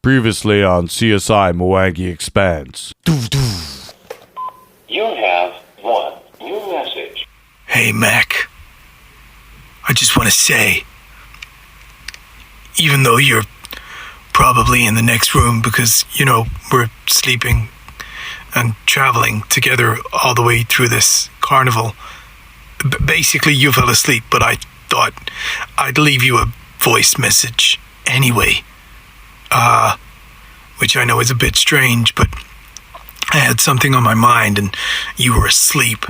Previously on CSI Mwangi Expands. You have one new message. Hey, Mac. I just want to say, even though you're probably in the next room because, we're sleeping and traveling together all the way through this carnival, basically you fell asleep, but I thought I'd leave you a voice message anyway. Which I know is a bit strange, but I had something on my mind and you were asleep.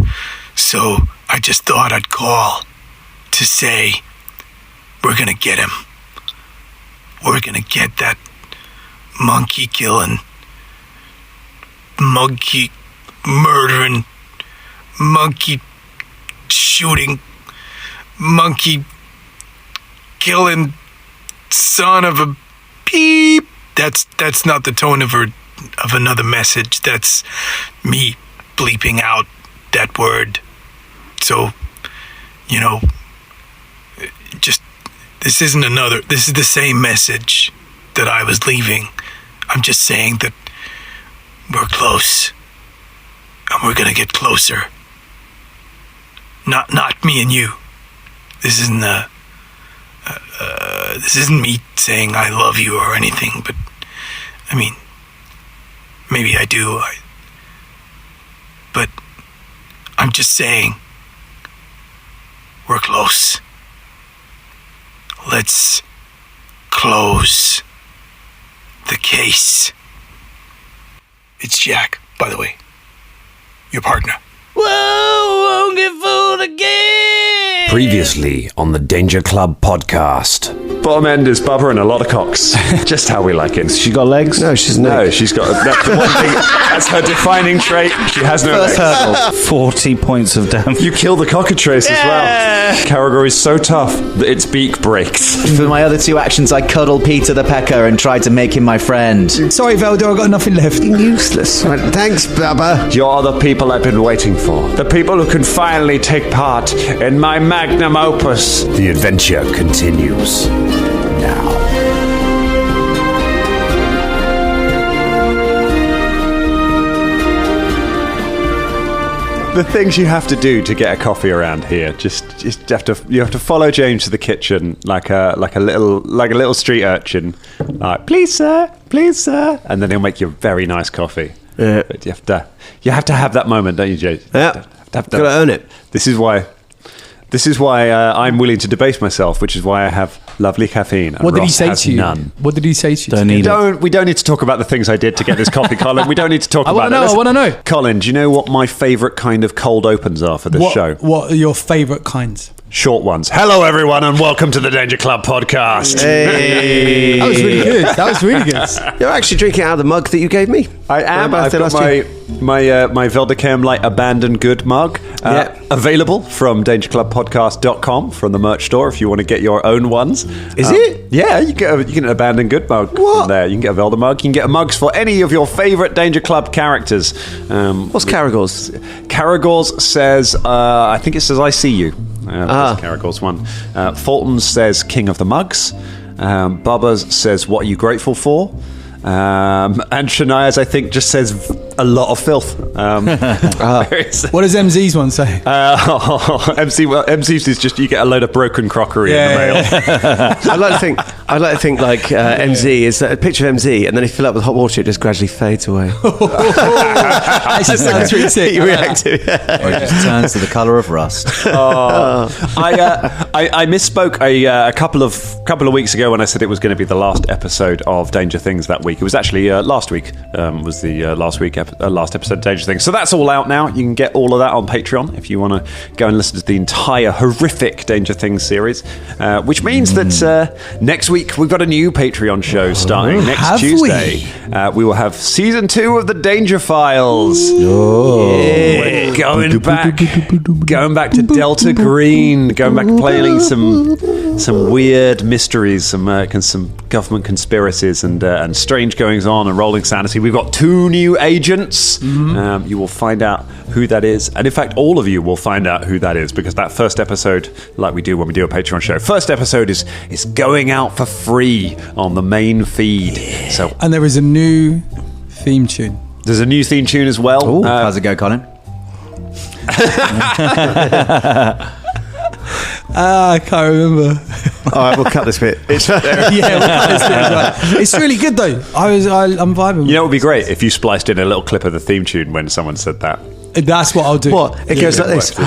So I just thought I'd call to say, we're gonna get him. We're gonna get that monkey killing, monkey murdering, monkey shooting, monkey killing son of a beep. That's not the tone of another message. That's me bleeping out that word. So, just, this is the same message that I was leaving. I'm just saying that we're close. And we're gonna get closer. Not me and you. This isn't this isn't me saying I love you or anything, but I mean, maybe I do. But I'm just saying, we're close. Let's close the case. It's Jack, by the way, your partner. Whoa, won't get fooled again! Previously on the Danger Club podcast. Bottom end is Bubba and a lot of cocks. Just how we like it. She got legs? No, she's got. That's the one thing. That's her defining trait. She has no legs. First hurdle. 40 points of damage. You kill the cockatrice as well. Karagor is so tough that its beak breaks. For my other two actions, I cuddle Peter the Pecker and try to make him my friend. Sorry, Veldor, I've got nothing left. Useless. Thanks, Bubba. You're the people I've been waiting for. The people who can finally take part in my Magnum Opus. The adventure continues now. The things you have to do to get a coffee around here, just you have to follow James to the kitchen like a little street urchin, like please sir, and then he'll make you a very nice coffee. Yeah. But you have to have that moment, don't you, James? Yeah, gotta earn it. This is why I'm willing to debase myself, which is why I have lovely caffeine. What did he say to you? None. What did he say to you? We don't need to talk about the things I did to get this coffee, Colin. We don't need to talk about it. I want to know. Colin, do you know what my favourite kind of cold opens are for this show? What are your favourite kinds? Short ones. Hello, everyone, and welcome to the Danger Club podcast. Hey. That was really good. You're actually drinking out of the mug that you gave me. I am. I've got my Veldicam Light Abandoned Good mug available from dangerclubpodcast.com from the merch store if you want to get your own ones. Is it? Yeah, you get an Abandoned Good mug from there. You can get a Velda mug. You can get mugs for any of your favourite Danger Club characters. What's Karagor's? Karagor's says, I think it says I see you. That's Karagor's one. Fulton's says King of the Mugs. Bubba's says What are you grateful for? And Shania's, I think, just says a lot of filth. What does MZ's one say? MZ's is just you get a load of broken crockery in the mail. I'd like to think like MZ is a picture of MZ, and then if you fill up with hot water, it just gradually fades away. Actually, sounds really sick. You react to it. Or it just turns to the colour of rust. I misspoke a couple of weeks ago when I said it was going to be the last episode of Danger Things that week. It was actually last week was the last episode of Danger Things. So that's all out now. You can get all of that on Patreon if you want to go and listen to the entire horrific Danger Things series, which means that next week we've got a new Patreon show starting next Tuesday. We will have season 2 of the Danger Files. We're going back to Delta Green, going back playing some some weird mysteries, some government conspiracies, and strange goings on, and rolling sanity. We've got 2 new agents. You will find out who that is, and in fact, all of you will find out who that is, because that first episode, like we do when we do a Patreon show, first episode is going out for free on the main feed. So, and there is a new theme tune. There's a new theme tune as well. Ooh, how's it go, Colin? I can't remember. All right, we'll cut this bit. We'll cut this bit as well. It's really good though. I'm vibing. You know, it would be great if you spliced in a little clip of the theme tune when someone said that. That's what I'll do. What? It goes like this.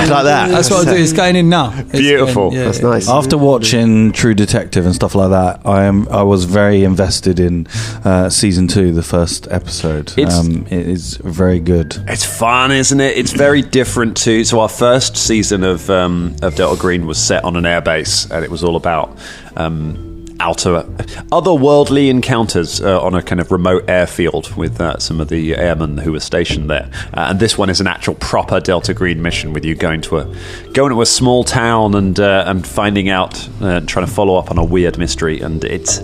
Like that. That's what I'll do. It's going in now. Beautiful. That's nice. After watching True Detective and stuff like that, I was very invested in season 2, the first episode. It is very good. It's fun, isn't it? It's very different to. So our first season of Delta Green was set on an airbase, and it was all about otherworldly encounters on a kind of remote airfield with some of the airmen who were stationed there. And this one is an actual proper Delta Green mission, with you going to a small town and finding out, trying to follow up on a weird mystery. And it's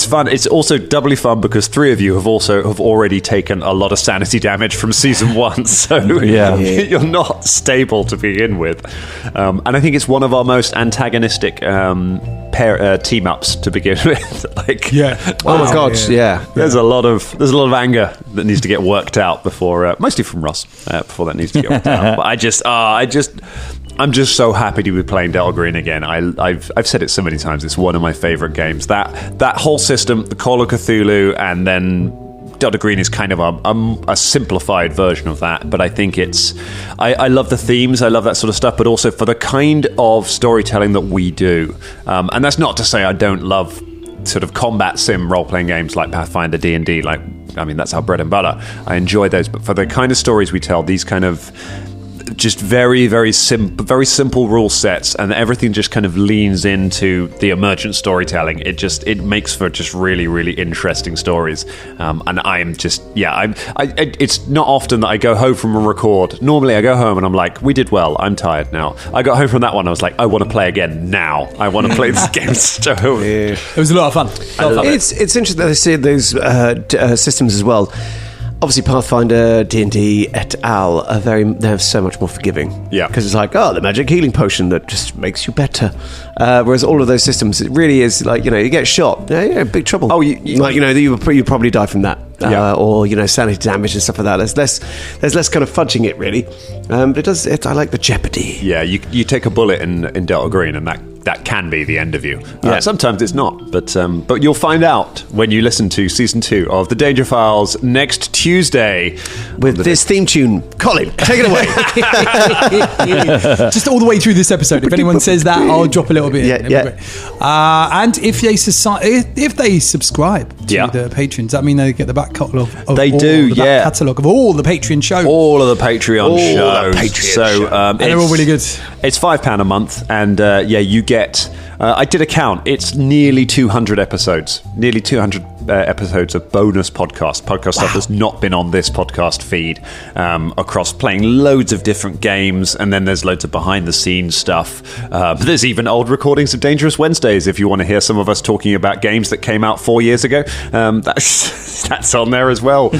fun. It's also doubly fun because 3 of you have already taken a lot of sanity damage from season 1, so you're not stable to begin with. And I think it's one of our most antagonistic team ups to begin with. Oh my god, yeah. There's a lot of anger that needs to get worked out before, mostly from Ross, before that needs to get worked out. But I'm just so happy to be playing Delta Green again. I've said it so many times. It's one of my favorite games. That whole system, the Call of Cthulhu, and then Delta Green is kind of a simplified version of that, but I think I love the themes, I love that sort of stuff, but also for the kind of storytelling that we do. And that's not to say I don't love sort of combat sim role-playing games like Pathfinder, D&D, that's our bread and butter. I enjoy those, but for the kind of stories we tell, these kind of just very, very simple rule sets, and everything just kind of leans into the emergent storytelling. It makes for just really, really interesting stories. And it's not often that I go home from a record. Normally I go home and I'm like, we did well, I'm tired now. I got home from that one, I was like, I want to play again now. I want to play this game. So it was a lot of fun. It's interesting that they see those systems as well. Obviously, Pathfinder, D&D, et al. They're so much more forgiving. Yeah. Because it's like, the magic healing potion that just makes you better. Whereas all of those systems, it really is like, you get shot. Yeah, big trouble. Oh, you probably die from that. Or, sanity damage and stuff like that. There's less kind of fudging it, really. But I like the jeopardy. Yeah, you take a bullet in Delta Green, and that can be the end of you. Sometimes it's not, but you'll find out when you listen to season 2 of The Danger Files next Tuesday with this theme tune. Colin, take it away. Just all the way through this episode. If anyone says that, I'll drop a little bit. And if they subscribe to the patrons, that mean they get the back catalogue. Back catalogue of all the Patreon shows. All of the Patreon shows. And they're all really good. It's £5 a month, and you get. I did a count. It's nearly 200 episodes. Nearly 200 episodes of bonus podcast stuff that's not been on this podcast feed, across playing loads of different games, and then there's loads of behind the scenes stuff. There's even old recordings of Dangerous Wednesdays if you want to hear some of us talking about games that came out 4 years ago. That's on there as well.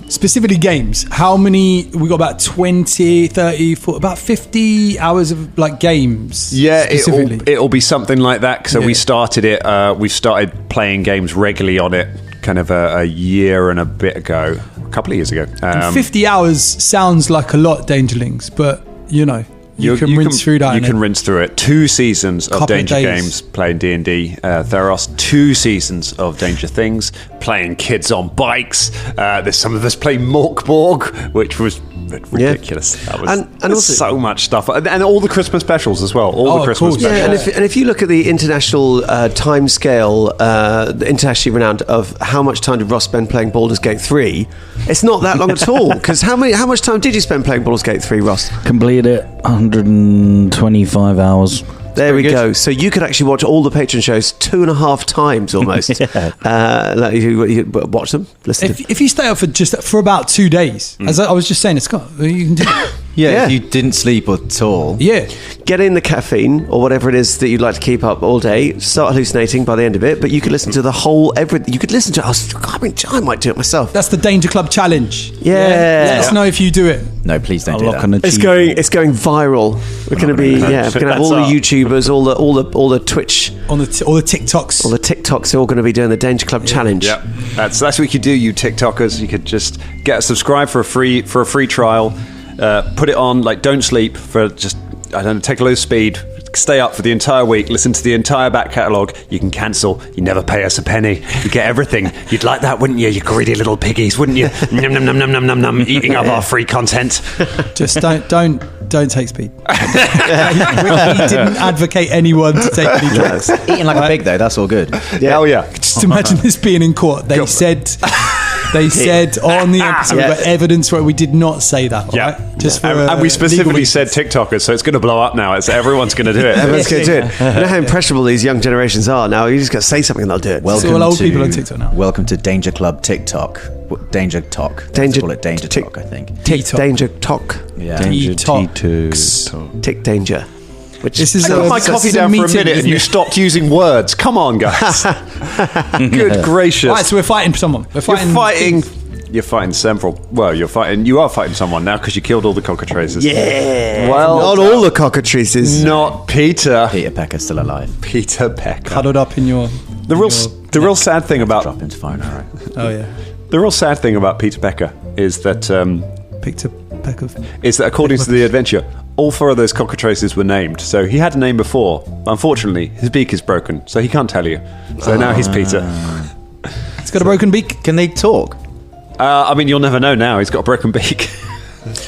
Specifically games, how many? We got about 20, 30, 40, about 50 hours of games. Yeah, it'll be something like that. So we started it. We started playing games regularly on it kind of a year and a bit ago, a couple of years ago. 50 hours sounds like a lot, Dangerlings, but you can rinse through that. You can rinse through it. 2 seasons of Danger Games playing D&D. Theros, 2 seasons of Danger Things playing kids on bikes. There's some of us playing Morkborg, which was ridiculous. That was and also so much stuff, and all the Christmas specials as well. The Christmas specials. And if you look at the international time scale, internationally renowned, of how much time did Ross spend playing Baldur's Gate 3, it's not that long at all. Because how much time did you spend playing Baldur's Gate 3, Ross? Completed it 125 hours. There we go. So you could actually watch all the Patreon shows 2.5 times almost. Like you watch them, listen to them. If you stay up for about 2 days, as I was just saying, Scott, you can do it. Yeah, if you didn't sleep at all. Yeah. Get in the caffeine or whatever it is that you'd like to keep up all day. Start hallucinating by the end of it, but you could listen to the whole everything. You could listen to. I might do it myself. That's the Danger Club challenge. Yeah. Let us know if you do it. No, please don't do that. It's going viral. We're going to be we're going to have all the YouTubers, all the Twitch, all the TikToks, all the TikToks are all going to be doing the Danger Club challenge. Yeah, that's what you could do, you TikTokers. You could just subscribe for a free trial. Put it on, like, don't sleep for just, I don't know, take a low speed, stay up for the entire week, listen to the entire back catalogue. You can cancel, you never pay us a penny, you get everything. You'd like that, wouldn't you, you greedy little piggies, wouldn't you? Num num num num num num num, eating up our free content. Just don't take speed. We didn't advocate anyone to take any drugs. Eating like a pig, though, that's all good. Yeah. Hell yeah. Just imagine this being in court. They said on the episode, we've got evidence where we did not say that. Right? Just and we specifically said TikTokers, so it's going to blow up now. Everyone's going to do it. Everyone's going to do it. You know how impressionable these young generations are now. You just got to say something and they'll do it. Welcome all old people on TikTok now. Welcome to Danger Club TikTok. Danger Talk. Let's call it Danger Talk, I think. Danger Talk. Yeah. Tick Danger. This is I got my coffee down for a minute and you stopped using words. Come on, guys. Good gracious. Right, so we're fighting someone. You're fighting several. Well, you are fighting someone now because you killed all the cockatrices. Yeah. Well, not all the cockatrices. Not Peter. Peter Pecker's still alive. Peter Pecker. Cuddled up in your... The real sad thing about... Drop into fire arrow. Oh, yeah. The real sad thing about Peter Pecker is that... Peter Pecker. Is that according to the adventure, all 4 of those cockatrices were named. So he had a name before. Unfortunately, his beak is broken, so he can't tell you. So now he's Peter. He's got a broken beak. Can they talk? I mean, you'll never know now. He's got a broken beak.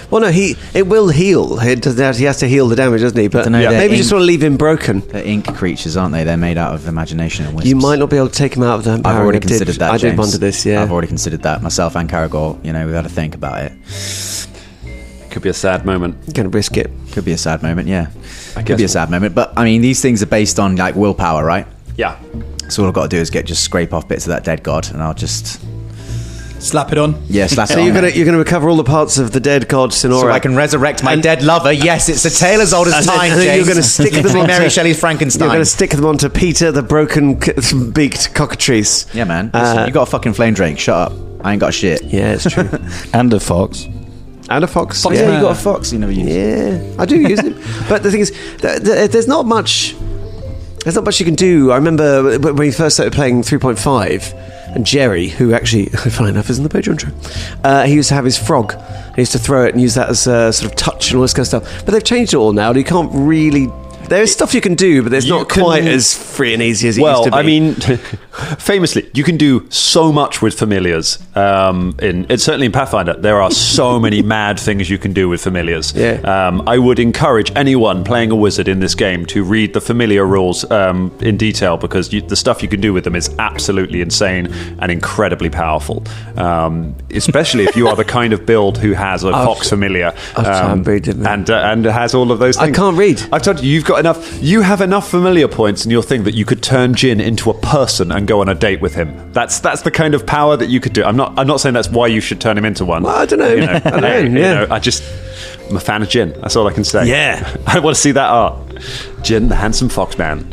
Well, no, it will heal. He has to heal the damage, doesn't he? But maybe just want to leave him broken. They're ink creatures, aren't they? They're made out of imagination and wisps. You might not be able to take him out of the power. I've already considered that, I did James. wonder this, yeah. I've already considered that. Myself and Karagor, we've had to think about it. Could be a sad moment. Gonna risk it. Could be a sad moment, yeah. Could be a sad moment. But, I mean, these things are based on, like, willpower, right? Yeah. So all I've got to do is just scrape off bits of that dead god, and I'll just... Slap it on. Yeah, slap it on. So you're gonna recover all the parts of the dead god Sonora, so I can resurrect my dead lover. Yes, it's a tale as old as time. And then you're gonna stick them on Mary Shelley's Frankenstein. You're gonna stick them onto Peter, the broken beaked cockatrice. Yeah, man. Listen, you got a fucking flame drake. Shut up. I ain't got shit. Yeah, it's true. And a fox. And a fox. Yeah, you got a fox. You never use it. Yeah, I do use it. But the thing is, there's not much. There's not much you can do. I remember when we first started playing 3.5. And Jerry, who actually, funny enough, is in the Patreon show, he used to have his frog. He used to throw it and use that as sort of touch and all this kind of stuff. But they've changed it all now. You can't really... There's stuff you can do, but there's not quite as free and easy as it used to be. Well, I mean, famously, you can do so much with familiars. Certainly in Pathfinder, there are so many mad things you can do with familiars. Yeah. I would encourage anyone playing a wizard in this game to read the familiar rules in detail, because the stuff you can do with them is absolutely insane and incredibly powerful. Especially if you are the kind of build who has a fox familiar and has all of those things. I can't read. I've told you, you have enough familiar points in your thing that you could turn Jin into a person and go on a date with him. That's the kind of power that you could do. I'm not saying that's why you should turn him into one. Well, I don't know. I'm a fan of Jin. That's all I can say. Yeah, I want to see that art. Jin, the handsome Foxman.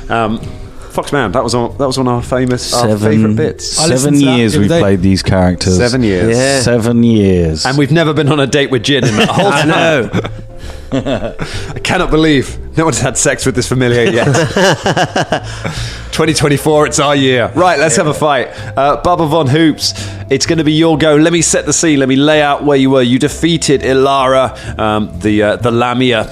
Foxman, that was one of our favourite bits. 7 years we've played these characters. 7 years. Yeah. 7 years. And we've never been on a date with Jin in that whole time. I know. I cannot believe no one's had sex with this familiar yet. 2024, it's our year. Right, let's have a fight. Bubba Von Hoops, it's going to be your go. Let me set the scene. Let me lay out where you were. You defeated Ilara, the Lamia.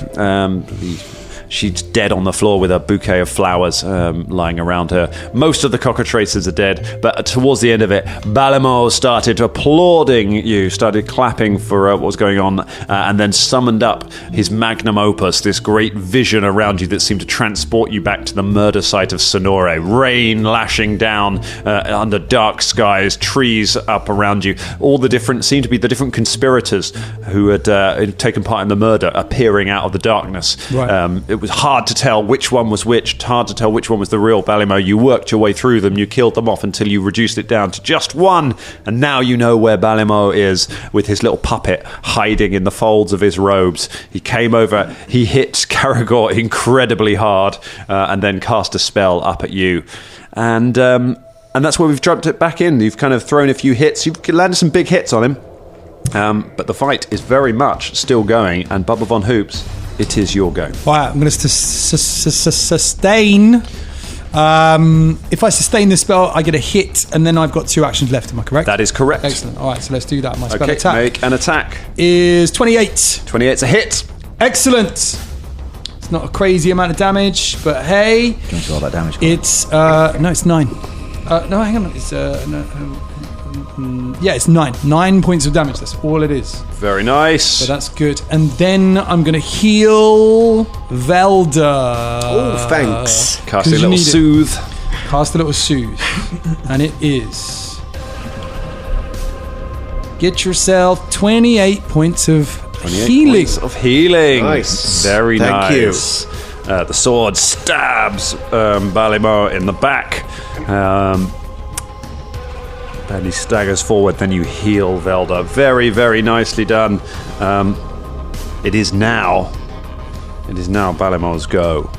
She's dead on the floor with a bouquet of flowers lying around her. Most of the cockatrices are dead, but towards the end of it, Balamo started applauding you, started clapping for what was going on, and then summoned up his Magnum Opus, this great vision around you that seemed to transport you back to the murder site of Sonore. Rain lashing down under dark skies, trees up around you. All the seemed to be the different conspirators who had taken part in the murder appearing out of the darkness. Right. was hard to tell which one was which, hard to tell which one was the real Ballymo. You worked your way through them, you killed them off until you reduced it down to just one, and now you know where Ballymo is with his little puppet hiding in the folds of his robes. He came over, he hit Karagor incredibly hard, and then cast a spell up at you. And that's where we've dropped it back in. You've kind of thrown a few hits. You've landed some big hits on him. But the fight is very much still going. And Bubba Von Hoops, it is your go. Right, I'm going to sustain. If I sustain the spell, I get a hit, and then I've got 2 actions left. Am I correct? That is correct. Excellent. All right, so let's do that. My spell attack. Make an attack. Is 28. 28's a hit. Excellent. It's not a crazy amount of damage, but hey. Don't do all that damage. It's no, it's 9. No, hang on. It's it's 9. 9 points of damage. That's all it is. Very nice. So that's good. And then I'm going to heal Velda. Oh, thanks. Cast a little soothe. Cast a little soothe. And it is. Get yourself 28 points of healing. Nice. Very Thank nice. The sword stabs Ballymo in the back. And he staggers forward, then you heal Velda. Very, very nicely done. It is now Ballymo's go.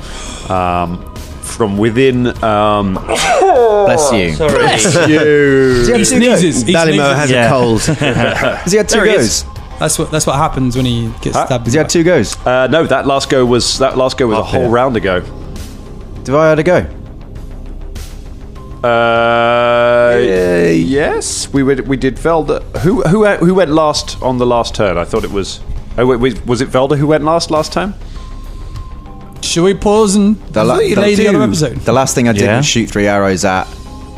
From within... Bless you. Sorry. Bless you. He sneezes. Ballymo has a cold. Has he had 2 goes? That's what happens when he gets stabbed. Has he had 2 goes? No, that last go was a whole round ago. Do I had a go? Yes, we did Velda. Who went last on the last turn? I thought it was. Oh wait, was it Velda who went last time? Should we pause and relay the other episode? The last thing I did was shoot 3 arrows at.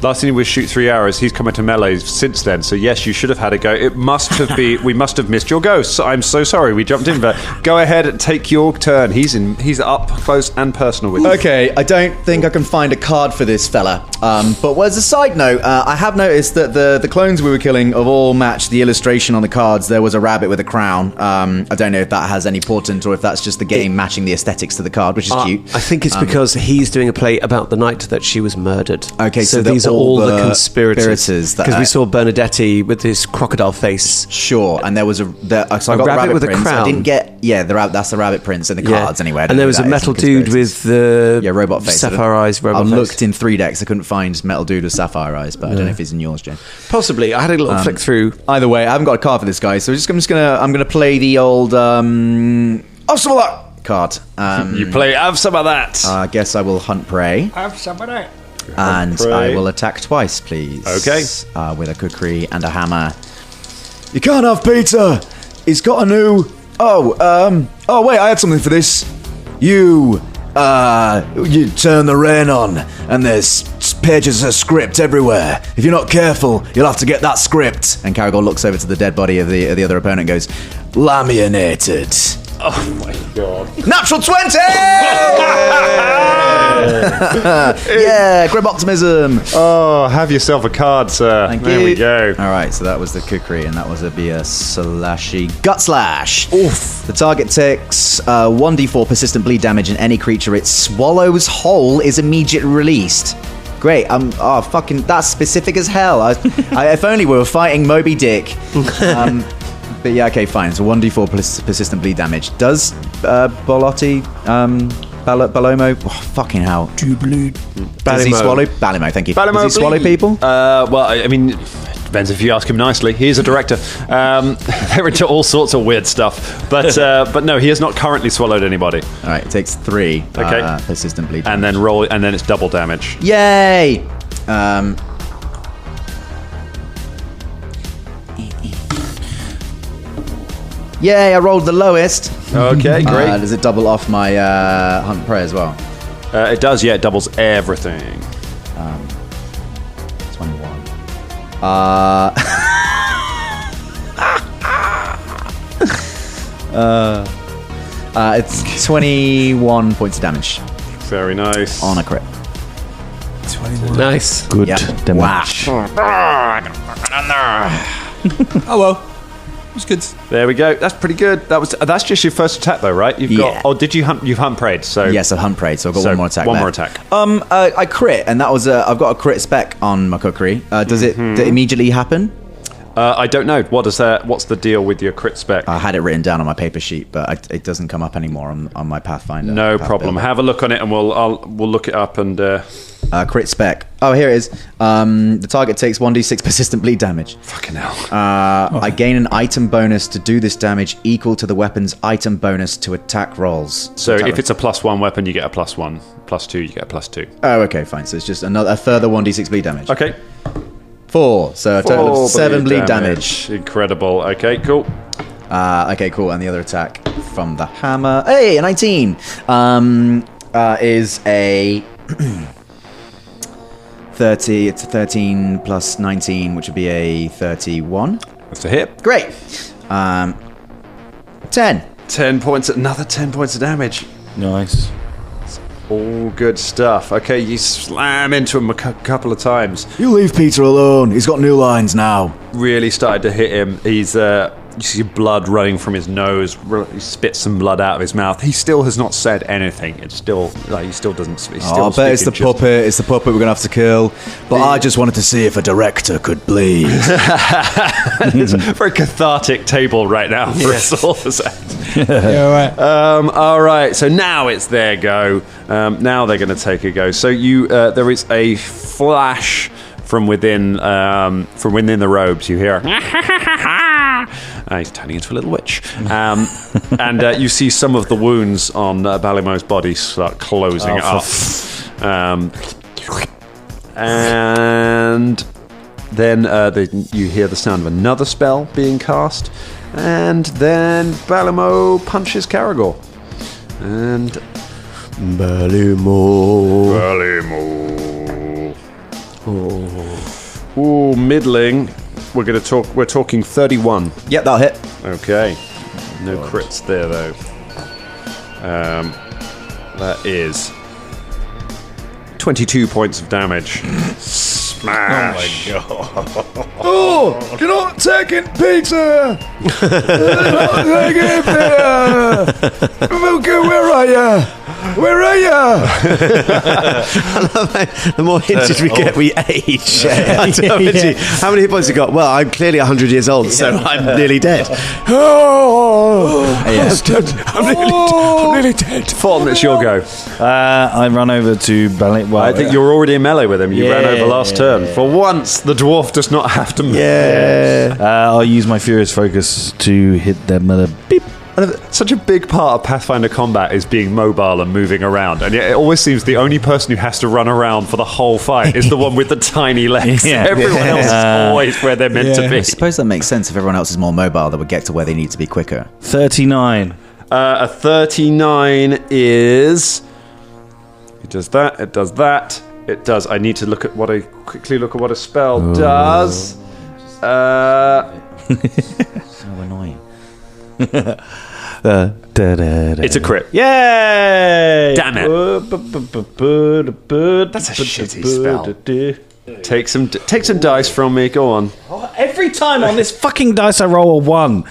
Last thing was shoot 3 arrows. He's come into melee since then. So yes, you should have had a go. It must have been. We must have missed your go. So I'm so sorry. We jumped in, but go ahead and take your turn. He's up close and personal with you. Okay, I don't think I can find a card for this fella. But as a side note, I have noticed that the clones we were killing have all matched the illustration on the cards. There was a rabbit with a crown. I don't know if that has any portent or if that's just the game matching the aesthetics to the card, which is cute. I think it's because he's doing a play about the night that she was murdered. Okay, so these are all the conspirators. Because we saw Bernadetti with his crocodile face. Sure, and there was so I got rabbit with prince. a crown. I didn't get that's the rabbit prince in the cards anyway. And there was a metal dude with the robot face, sapphire eyes. I looked in 3 decks. I couldn't find metal dude with sapphire eyes, but I don't know if he's in yours, Jen. Possibly. I had a little flick through. Either way, I haven't got a card for this guy, so I'm gonna play the old have some of that card. You play have some of that. I guess I will hunt prey. Have some of that. And I will attack twice, please. Okay. With a kukri and a hammer. You can't have Peter. He's got a new. Oh wait, I had something for this. You turn the rain on, and there's pages of script everywhere. If you're not careful, you'll have to get that script. And Karagor looks over to the dead body of the other opponent and goes, laminated. Oh my god. Natural 20! Yeah, grim optimism. Oh, have yourself a card, sir. Thank there you. we go. Alright, so that was the kukri, and that was a slashy gut slash. Oof. The target takes 1d4 persistent bleed damage, and any creature it swallows whole is immediately released. Great. Fucking, that's specific as hell. If only we were fighting Moby Dick. But yeah, okay, fine. So 1d4 persistent bleed damage. Does Bolotti, Balomo, fucking hell. Do bleed. Does he swallow? Ballymo, thank you. Ballymo Does he swallow people? Well, I mean, depends if you ask him nicely. He's a director. They're into all sorts of weird stuff. But no, he has not currently swallowed anybody. All right, it takes 3 persistent bleed damage. And then roll, and then it's double damage. Yay! Yay, I rolled the lowest. Okay, great. Does it double off my hunt prey as well? It does, yeah. It doubles everything. 21. It's 21 points of damage. Very nice. On a crit. 21. Nice. Good Yep. damage. Oh well. was good. There we go. That's pretty good. That's just your first attack, though, right? You've got. Oh, did you hunt? You've hunt prayed. So yes, I hunt prayed. So I've got one more attack. One more attack. I crit, and that was I've got a crit spec on my cookery. Does it immediately happen? I don't know. What's the deal with your crit spec? I had it written down on my paper sheet, but it doesn't come up anymore on my Pathfinder. No problem. Builder. Have a look on it, and we'll look it up and. Crit spec. Oh, here it is. The target takes 1d6 persistent bleed damage. Fucking hell. I gain an item bonus to do this damage equal to the weapon's item bonus to attack rolls. So if it's a +1 weapon, you get a +1. +2, you get a +2. Oh, okay, fine. So it's just a further 1d6 bleed damage. Okay. 4. So a total of 7 bleed damage. Incredible. Okay, cool. Okay, cool. And the other attack from the hammer. Hey, a 19. Is a 30. It's a 13 plus 19, which would be a 31. That's a hit. Great. 10. 10 points. Another 10 points of damage. Nice. All good stuff. Okay, you slam into him a couple of times. You leave Peter alone. He's got new lines now. Really started to hit him. He's you see blood running from his nose. He spits some blood out of his mouth. He still has not said anything. It's still he still doesn't. He's still I bet it's the puppet. It's the puppet we're gonna have to kill. But I just wanted to see if a director could bleed. It's a very cathartic table right now for us all. Yeah, right. All right. So now it's their go. Now they're going to take a go. So there is a flash from within the robes. You hear. He's turning into a little witch. And you see some of the wounds on Balimo's body start closing up. And then you hear the sound of another spell being cast. And then Balimo punches Karagor. And Balimo. Oh, middling. We're talking 31. Yep, that'll hit. Okay. No crits there though. That is 22 points of damage. Smash. Oh my god. Oh, you're not taking pizza! You're not taking pizza! Where are you? Where are you? The more hints we get, we age. How many hit points you got? Well, I'm clearly 100 years old, so I'm nearly dead. I'm nearly dead. Fulton, it's your go. I run over to Ballet. Well, I think you're already in melee with him. You ran over last turn. For once, the dwarf does not have to move. I'll use my Furious Focus to hit them with a beep. Such a big part of Pathfinder combat is being mobile and moving around, and yet it always seems the only person who has to run around for the whole fight is the one with the tiny legs. Everyone else is always where they're meant to be. I suppose that makes sense. If everyone else is more mobile, they would get to where they need to be quicker. 39. A 39 is... It does that, it does that, it does... I need to quickly look at what a spell does. So annoying. It's a crit. Yay! Damn it. That's a shitty spell. Take some dice from me. Go on. Every time on this fucking dice I roll a 1.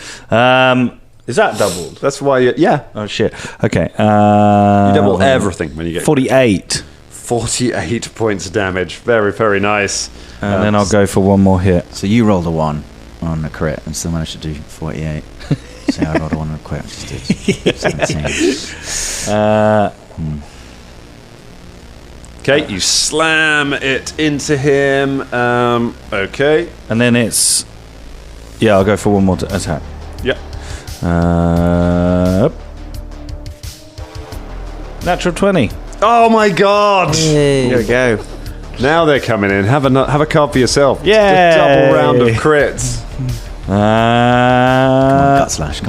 Is that doubled? That's why yeah. Oh shit. Okay. You double everything when you get 48. 48 points of damage. Very, very nice. And then I'll go for one more hit. So you rolled a 1 on the crit and still managed to do 48. So I rolled a 1 on the crit, which did 17. Okay, you slam it into him. Okay. And then it's... Yeah, I'll go for one more attack. Yep. Natural 20. Oh my god! There we go. Now they're coming in. Have a card for yourself. Yeah. Just a double round of crits.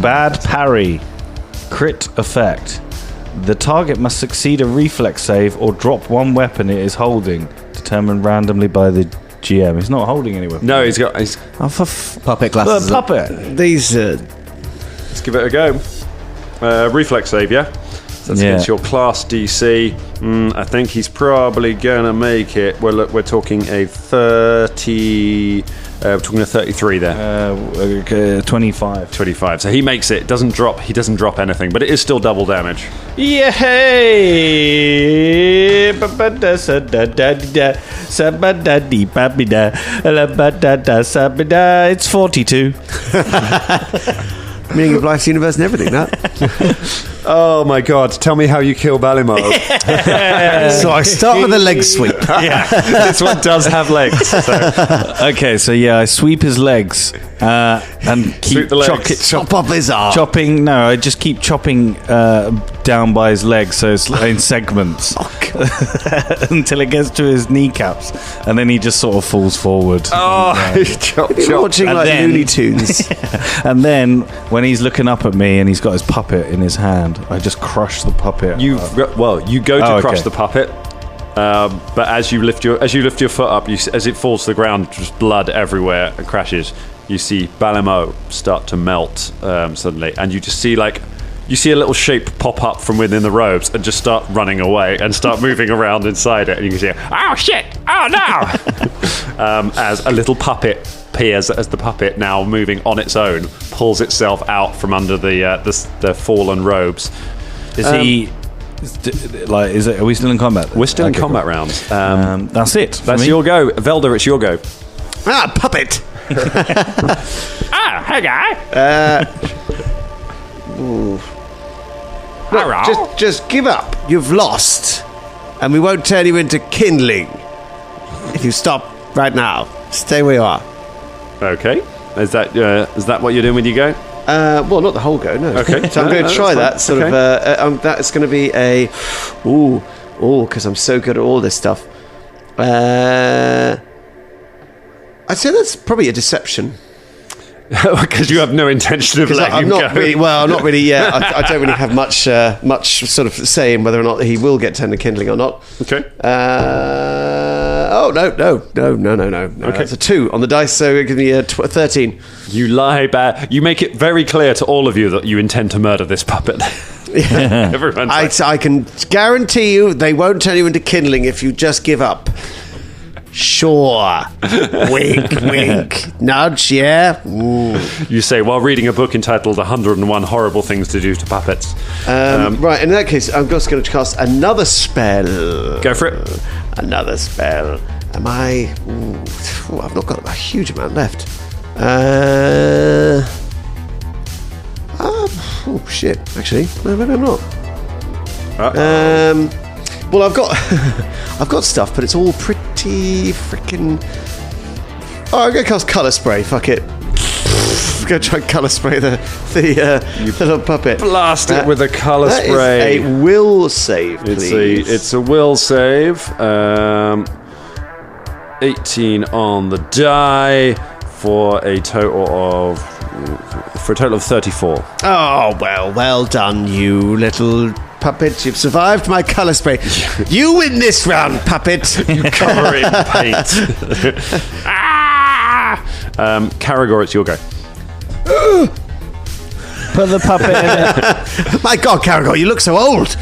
Bad parry. Crit effect. The target must succeed a reflex save or drop one weapon it is holding, determined randomly by the GM. He's not holding any weapon. No, he's got... puppet glasses. Puppet. These... Let's give it a go. Reflex save, yeah? That's against your class DC. I think he's probably gonna make it. Well, look, we're talking a 30. We're talking a 33 there. 25. 25. So he makes it. Doesn't drop. He doesn't drop anything, but it is still double damage. Yay! It's 42. Meaning of life's universe and everything, that. Oh my god, tell me how you kill Balimo. So I start with a leg sweep. Yeah, this one does have legs. So. Okay, so I sweep his legs and keep chop off his arm. I just keep chopping down by his legs, so it's in segments until it gets to his kneecaps, and then he just sort of falls forward. Oh, chop. Watching like Looney Tunes. And then when he's looking up at me and he's got his puppet in his hand, I just crush the puppet. You go to crush the puppet, but as you lift your foot up, as it falls to the ground, just blood everywhere and crashes. You see Balimo start to melt suddenly, and you just see a little shape pop up from within the robes and just start running away and start moving around inside it, and you can see, oh shit, oh no, as a little puppet appears, as the puppet, now moving on its own, pulls itself out from under the fallen robes. Are we still in combat? We're still in combat rounds. That's it. That's your go. Velda, it's your go. Puppet. Hey guy. Just give up. You've lost, and we won't turn you into kindling if you stop right now. Stay where you are. Okay. Is that what you're doing when you go? Well, not the whole go. No. Okay. So I'm going to try that sort of. That's going to be a because I'm so good at all this stuff. I'd say that's probably a deception. Because you have no intention of letting him go. I'm not really. Yeah, I don't really have much sort of say in whether or not he will get tender kindling or not. Okay. No. Okay. It's a 2 on the dice, so give me a 13. You lie back. You make it very clear to all of you that you intend to murder this puppet. Yeah. Everyone's I can guarantee you they won't turn you into kindling if you just give up. Sure. Wink, wink. Nudge, yeah. Ooh. You say while reading a book entitled 101 Horrible Things to Do to Puppets. Right, in that case, I'm just going to cast another spell. Go for it. Another spell. Am I... I've not got a huge amount left. Shit, actually. No, maybe I'm not. Well, I've got stuff, but it's all pretty freaking. Oh, I'm gonna cast colour spray. Fuck it. I'm gonna try and colour spray the little puppet. Blast it with a colour spray. Is a will save, please. It's a will save. 18 on the die for a total of 34. Oh well done, you little puppet. You've survived my colour spray. You win this round, puppet. You cover it in paint. Karagor, it's your go. Put the puppet in it. My God, Karagor, you look so old.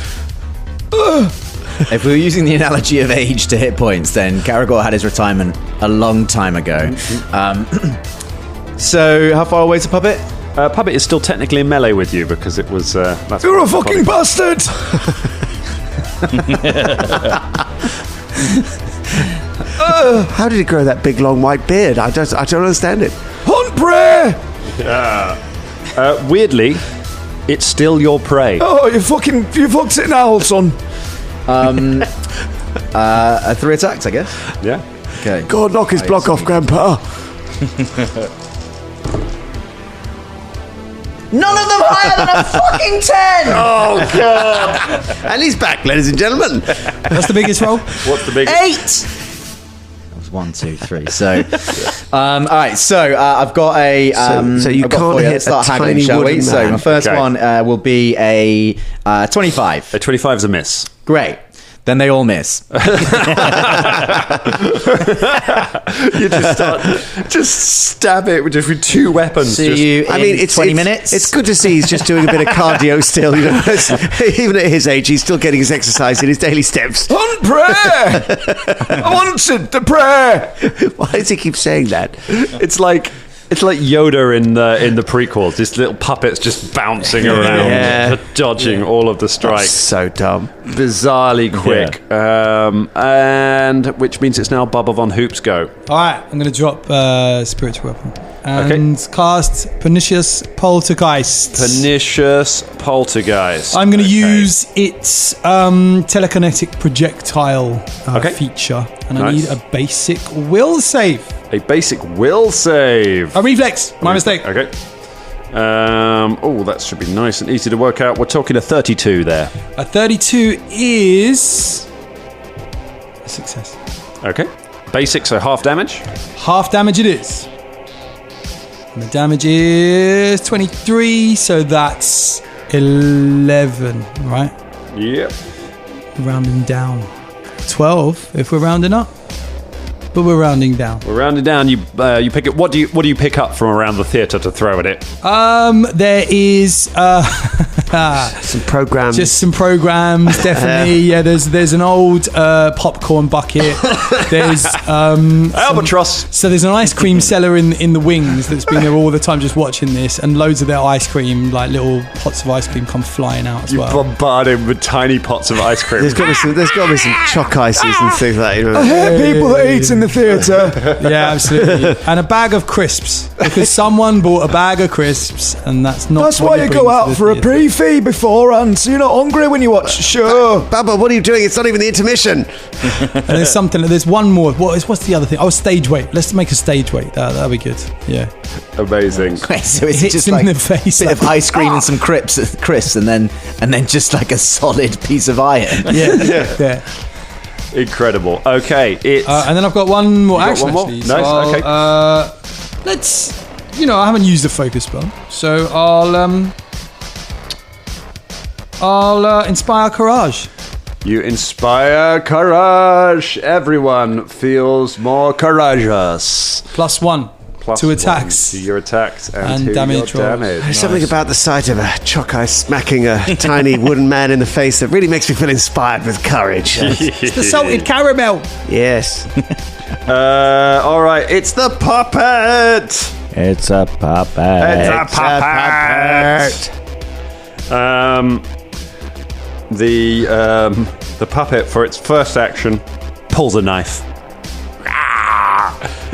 If we were using the analogy of age to hit points, then Karagor had his retirement a long time ago. So, how far away is the puppet? Puppet is still technically in melee with you because it was. You're a fucking bastard! How did he grow that big, long, white beard? I don't understand it. Hunt prey! Weirdly, it's still your prey. Oh, you fucked it now, son. 3 attacks, I guess. Yeah. Okay. God, knock his block off, Grandpa. None of them higher than a fucking 10! Oh, God. And he's back, ladies and gentlemen. What's the biggest roll? What's the biggest? 8! That was 1, 2, 3. So, all right. So I've got a. So you can't hit start a haggling, tiny shall we? wooden So my first Okay. one will be a 25. A 25 is a miss. Great. Then they all miss. You just stab it with 2 weapons. See you in 20 minutes. It's good to see he's just doing a bit of cardio still. You know, even at his age, he's still getting his exercise in his daily steps. On prayer! I wanted to pray! Why does he keep saying that? It's like Yoda in the prequels. This little puppet's just bouncing around, dodging all of the strikes. That's so dumb. Bizarrely quick. And which means it's now Bubba Von Hoop's go. All right, I'm going to drop spiritual weapon and cast Pernicious Poltergeist. Pernicious Poltergeist. I'm going to use its telekinetic projectile feature, and I need a basic will save. A basic will save. A reflex. My mistake. Okay. That should be nice and easy to work out. We're talking a 32 there. A 32 is a success. Okay. Basic, so half damage. Half damage it is. And the damage is 23, so that's 11, right? Yep. Rounding down. 12 if we're rounding up. But we're rounding down. We're rounding down. You pick it. What do you pick up from around the theatre to throw at it? There is some programs. Just some programs, definitely. Yeah, there's an old popcorn bucket. There's albatross. So there's an ice cream seller in the wings that's been there all the time, just watching this, and loads of their ice cream, like little pots of ice cream, come flying out as well. You bombard him with tiny pots of ice cream. There's got to be some choc ices and things like that. You know? I hear people that eat in the theatre. Yeah, absolutely. And a bag of crisps, because someone bought a bag of crisps, and that's not. That's why you go out for a pre-fee beforehand, so you're not hungry when you watch the show. Baba, what are you doing? It's not even the intermission. And there's one more. What's the other thing? Oh, stage weight. Let's make a stage weight. That'll be good. Yeah. Amazing. So it's hits just him like in the face, a bit of ice cream and some crisps, and then just like a solid piece of iron. Yeah. Incredible. Okay, it's and then I've got one more action. One more? Actually. Nice. So okay. Let's. I haven't used a focus spell, so I'll inspire courage. You inspire courage. Everyone feels more courageous. +1 to attacks. To your attacks and to damage. Your damage. There's something about the sight of a choc ice smacking a tiny wooden man in the face that really makes me feel inspired with courage. It's the salted caramel. Yes. All right, it's the puppet. It's a puppet. It's a puppet. The puppet, for its first action, pulls a knife.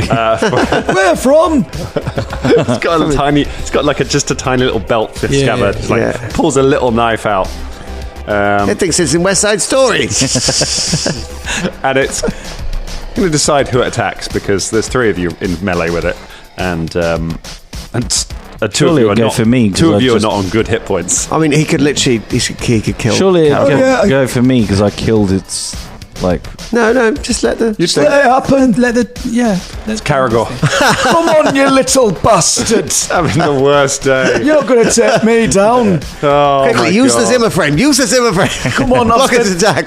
Where from? It's got a tiny. It's got like just a tiny little belt scabbard. It's like pulls a little knife out. It thinks it's in West Side Story. And it's going to decide who it attacks, because there's 3 of you in melee with it, and 2 of you are not. For me, 2 of you are not on good hit points. I mean, he could literally. He could kill. Surely it'd go for me because I killed its. No, just let let it happen. It's Karagor. Come on, you little bastard. Having the worst day. You're not going to take me down. Oh, quickly, use the Zimmer frame. Come on, I've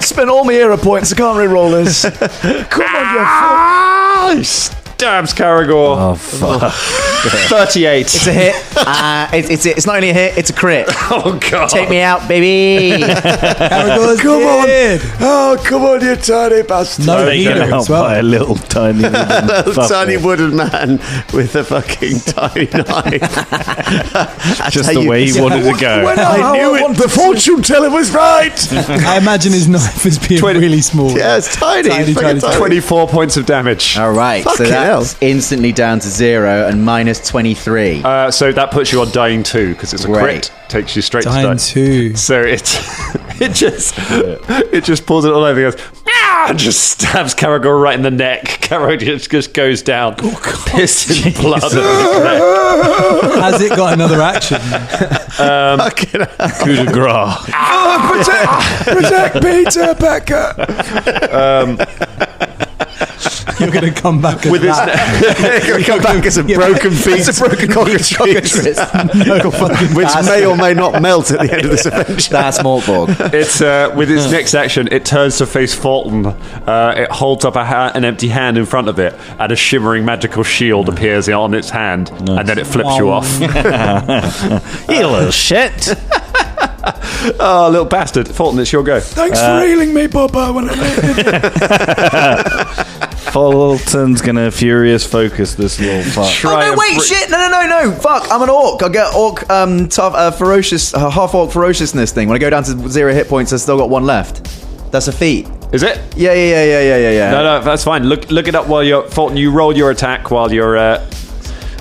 spent all my hero points. I can't re-roll this. Come on, you fuck. Stabs Karagor. Oh, fuck. 38. It's a hit. It's not only a hit, it's a crit. Oh, God. Take me out, baby. Karagor's Come on. dead. Oh, come on, you tiny bastard. No healer as well. By a little tiny tiny wooden man with a fucking tiny knife. Just the way he wanted to go. I knew it. The fortune teller was right. I imagine his knife is being really small. Yeah, it's tiny. Tiny. 24 points of damage. All right, so that's instantly down to 0 and minus 23. So that puts you on dying 2 because it's a crit. Takes you straight dying to 2. So it just pulls it all over. Goes, and just stabs Karagor right in the neck. Karagor just goes down, pissed in blood. Has it got another action? Coup de grace. Protect Peter Becker. You're going to come back with his come back as a broken piece. It's a broken cockatrice. Which may or may not melt at the end of this adventure. That's Mortborg. It's with its next action, it turns to face Fulton. It holds up an empty hand in front of it, and a shimmering magical shield appears on its hand, and then it flips you off. You little shit. Oh, little bastard. Fulton, it's your go. Thanks for healing me, Bubba. Fulton's gonna furious focus this little fuck. Shit! No! Fuck! I'm an orc. I get orc, tough, ferocious, half orc ferociousness thing. When I go down to 0 hit points, I've still got 1 left. That's a feat. Is it? Yeah. No, that's fine. Look it up while you're Fulton. You roll your attack while you're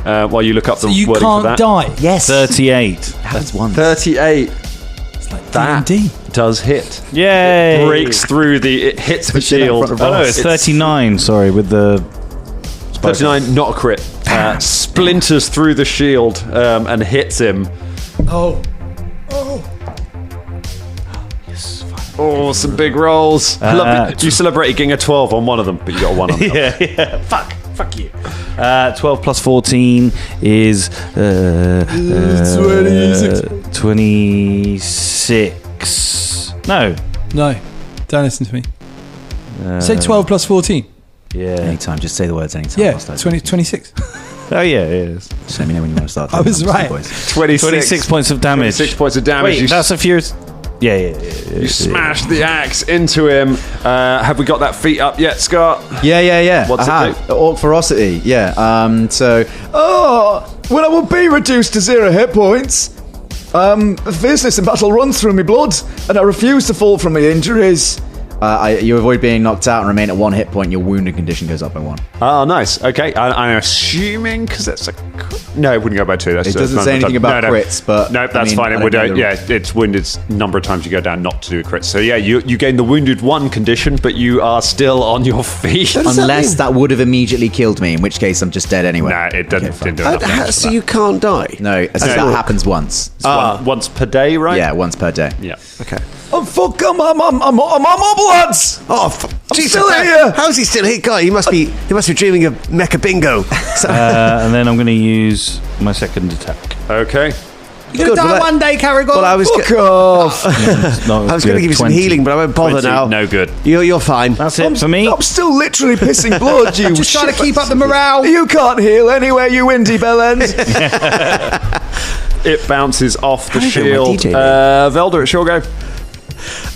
while you look up the wording for that. You can't die. Yes. 38. That's 1. 38. That D&D. does hit. Yay! It breaks through it hits the shield. Oh no, it's 39. Sorry, with the 39, not a crit. Splinters through the shield and hits him. Oh, some big rolls. You celebrated getting a 12 on one of them, but you got a 1 on the other. yeah. Fuck you. 12 plus 14 is 26. No, don't listen to me. Say 12 plus 14. Yeah. Anytime, just say the words anytime. Yeah, 26. Oh yeah, it is. Just let me know when you want to start. I was right. 26 points of damage. 26 points of damage. Wait, that's a furious... Yeah. You smash the axe into him. Have we got that feat up yet, Scott? Yeah. What's it do? Orc ferocity. Yeah. When I will be reduced to 0 hit points, fierceness in battle runs through my blood, and I refuse to fall from my injuries. You avoid being knocked out and remain at 1 hit point. Your wounded condition goes up by 1. Oh, nice. Okay, I'm assuming because that's a no, it wouldn't go by 2. It doesn't say anything about crits, but no, that's fine. It would. It's wounded number of times you go down not to do crits. So yeah, you gain the wounded 1 condition, but you are still on your feet. Unless that would have immediately killed me, in which case I'm just dead anyway. No, it didn't do enough. So you can't die? No, that happens once. Once per day, right? Yeah, once per day. Yeah. Okay. Oh fuck! I'm up, lads. Oh, I'm still here. How's he still here, guy? He must be dreaming of Mecha Bingo. And then I'm going to use my second attack. Okay. You're going to die one day, Karagor. Well, I was fuck off. I was going to give you some healing, but I won't bother 20, now. No good. You're fine. That's it for me. I'm still literally pissing blood. You just trying to keep up the morale. You can't heal anywhere, you windy bellend. It bounces off the shield. DJ Velda, it's your go.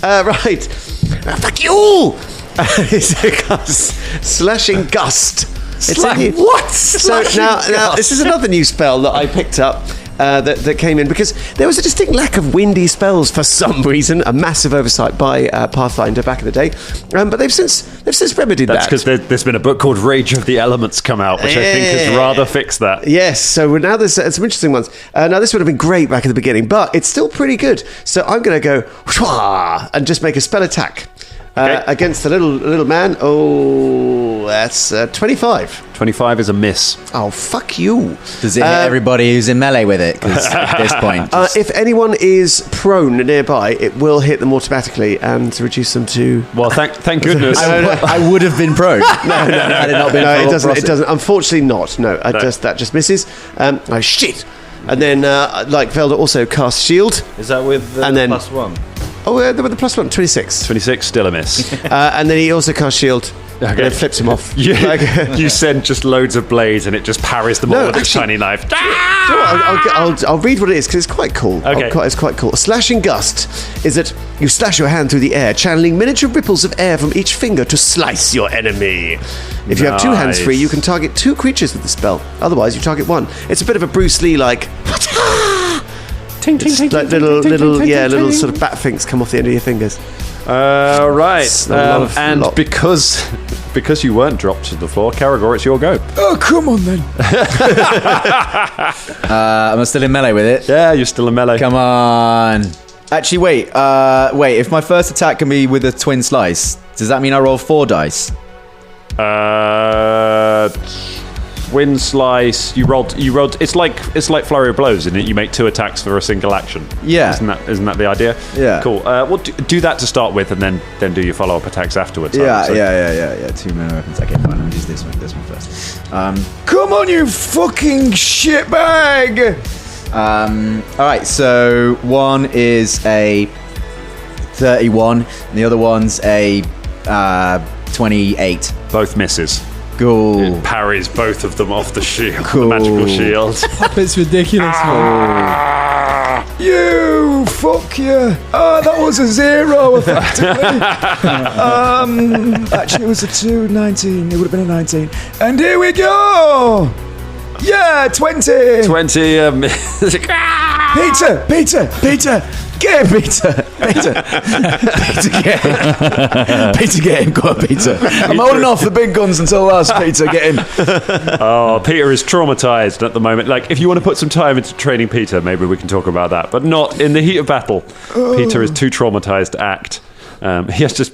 Right. Fuck you all! Slashing Gust. What? So now this is another new spell that I picked up that came in because there was a distinct lack of windy spells for some reason, a massive oversight by Pathfinder back in the day. But they've since remedied That's that. because there's been a book called Rage of the Elements come out, which I think has rather fixed that. Yes, so now there's some interesting ones. Now this would have been great back in the beginning, but it's still pretty good. So I'm going to go whoosh, and just make a spell attack against the little man. Oh, that's 25. 25 is a miss. Oh, fuck you. Does it hit everybody who's in melee with it? Because at this point... if anyone is prone nearby, it will hit them automatically and reduce them to... Well, thank goodness. I would have been prone. No, had it not been it doesn't. Unfortunately not. No, that just misses. Oh, shit. And then, like Velda also cast Shield. Is that with the plus 1? Oh, with the plus 1, 26. 26, still a miss. And then he also cast Shield. Okay. And it flips him off. You send just loads of blades and it just parries them all with its tiny knife. I'll read what it is because it's quite cool. Okay. It's quite cool. A slashing gust is that you slash your hand through the air, channeling miniature ripples of air from each finger to slice your enemy. If you have 2 hands free, you can target 2 creatures with the spell. Otherwise, you target 1. It's a bit of a Bruce Lee like little sort of bat finks come off the end of your fingers. Right. Because you weren't dropped to the floor, Karagor, it's your go. Oh, come on then. Am I still in melee with it? Yeah, you're still in melee. Come on. Actually, wait. If my first attack can be with a twin slice, does that mean I roll 4 dice? Wind Slice. You rolled. It's like Flurry of Blows, isn't it? You make 2 attacks for a single action. Yeah. Isn't that the idea? Yeah. Cool. Well, do that to start with, and then do your follow-up attacks afterwards. Yeah. 2 mana weapons. Okay, fine. I'll use this one first. Come on, you fucking shitbag! All right. So one is a 31, and the other one's a 28. Both misses. Cool. It parries both of them off the shield. Cool. The magical shield. It's ridiculous. You fuck you. That was a 0 effectively. Actually, it was a 2, 19. It would have been a 19. And here we go. Yeah, 20. 20. Peter. Get him, Peter, get him. Peter, get him. Go on, Peter. I'm holding off the big guns until last, Peter. Get him. Oh, Peter is traumatized at the moment. Like, if you want to put some time into training Peter, maybe we can talk about that. But not in the heat of battle. Peter is too traumatized to act. He's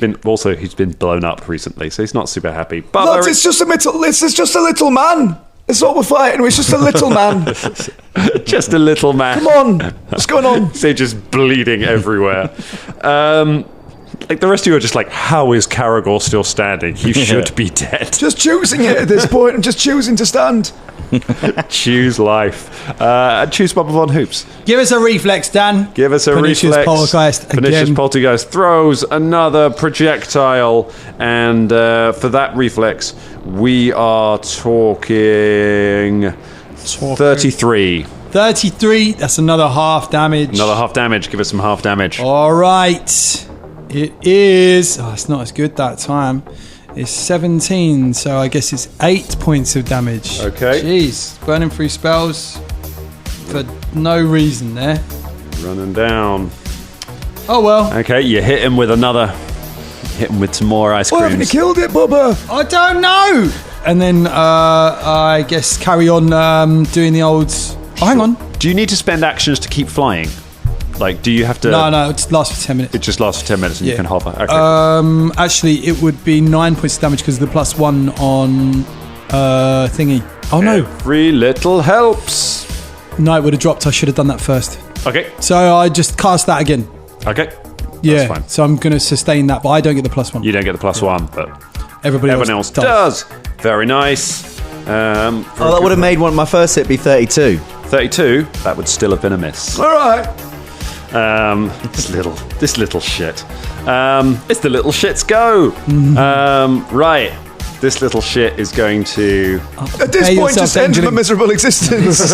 been blown up recently, so he's not super happy. But it's just a little man. It's what we're fighting. It's just a little man. Just a little man. Come on. What's going on? So just bleeding everywhere. Like the rest of you are just like, how is Karagor still standing? He should be dead. Just choosing it at this point. I'm just choosing to stand. Choose life. Choose Bubba Von Hoops. Give us a reflex, Dan. Give us a Pernicious reflex. Poltergeist again. Pernicious Poltergeist throws another projectile, and for that reflex, we are talking 33. 33. That's another half damage. Another half damage. Give us some half damage. All right. It is. Oh, it's not as good that time. It's 17, so I guess it's 8 points of damage. Okay. Jeez, burning through spells for no reason there. Running down. Oh well. Okay, you hit him with some more ice creams. Why haven't you killed it, Bubba? I don't know. And then I guess carry on doing the old. Oh, hang on. Do you need to spend actions to keep flying? Like, do you have to? No, it lasts for 10 minutes. It just lasts for 10 minutes and you can hover. Okay. Actually, it would be 9 points of damage because of the +1 on thingy. Oh no! Every little helps. No, it would have dropped. I should have done that first. Okay. So I just cast that again. Okay. Yeah. That's fine. So I'm going to sustain that, but I don't get the +1. You don't get the +1, but everyone else does. Very nice. That would have made my first hit be 32. 32. That would still have been a miss. All right. This little shit. It's the little shit's go. Right. This little shit is going to... At this point, just end my miserable existence.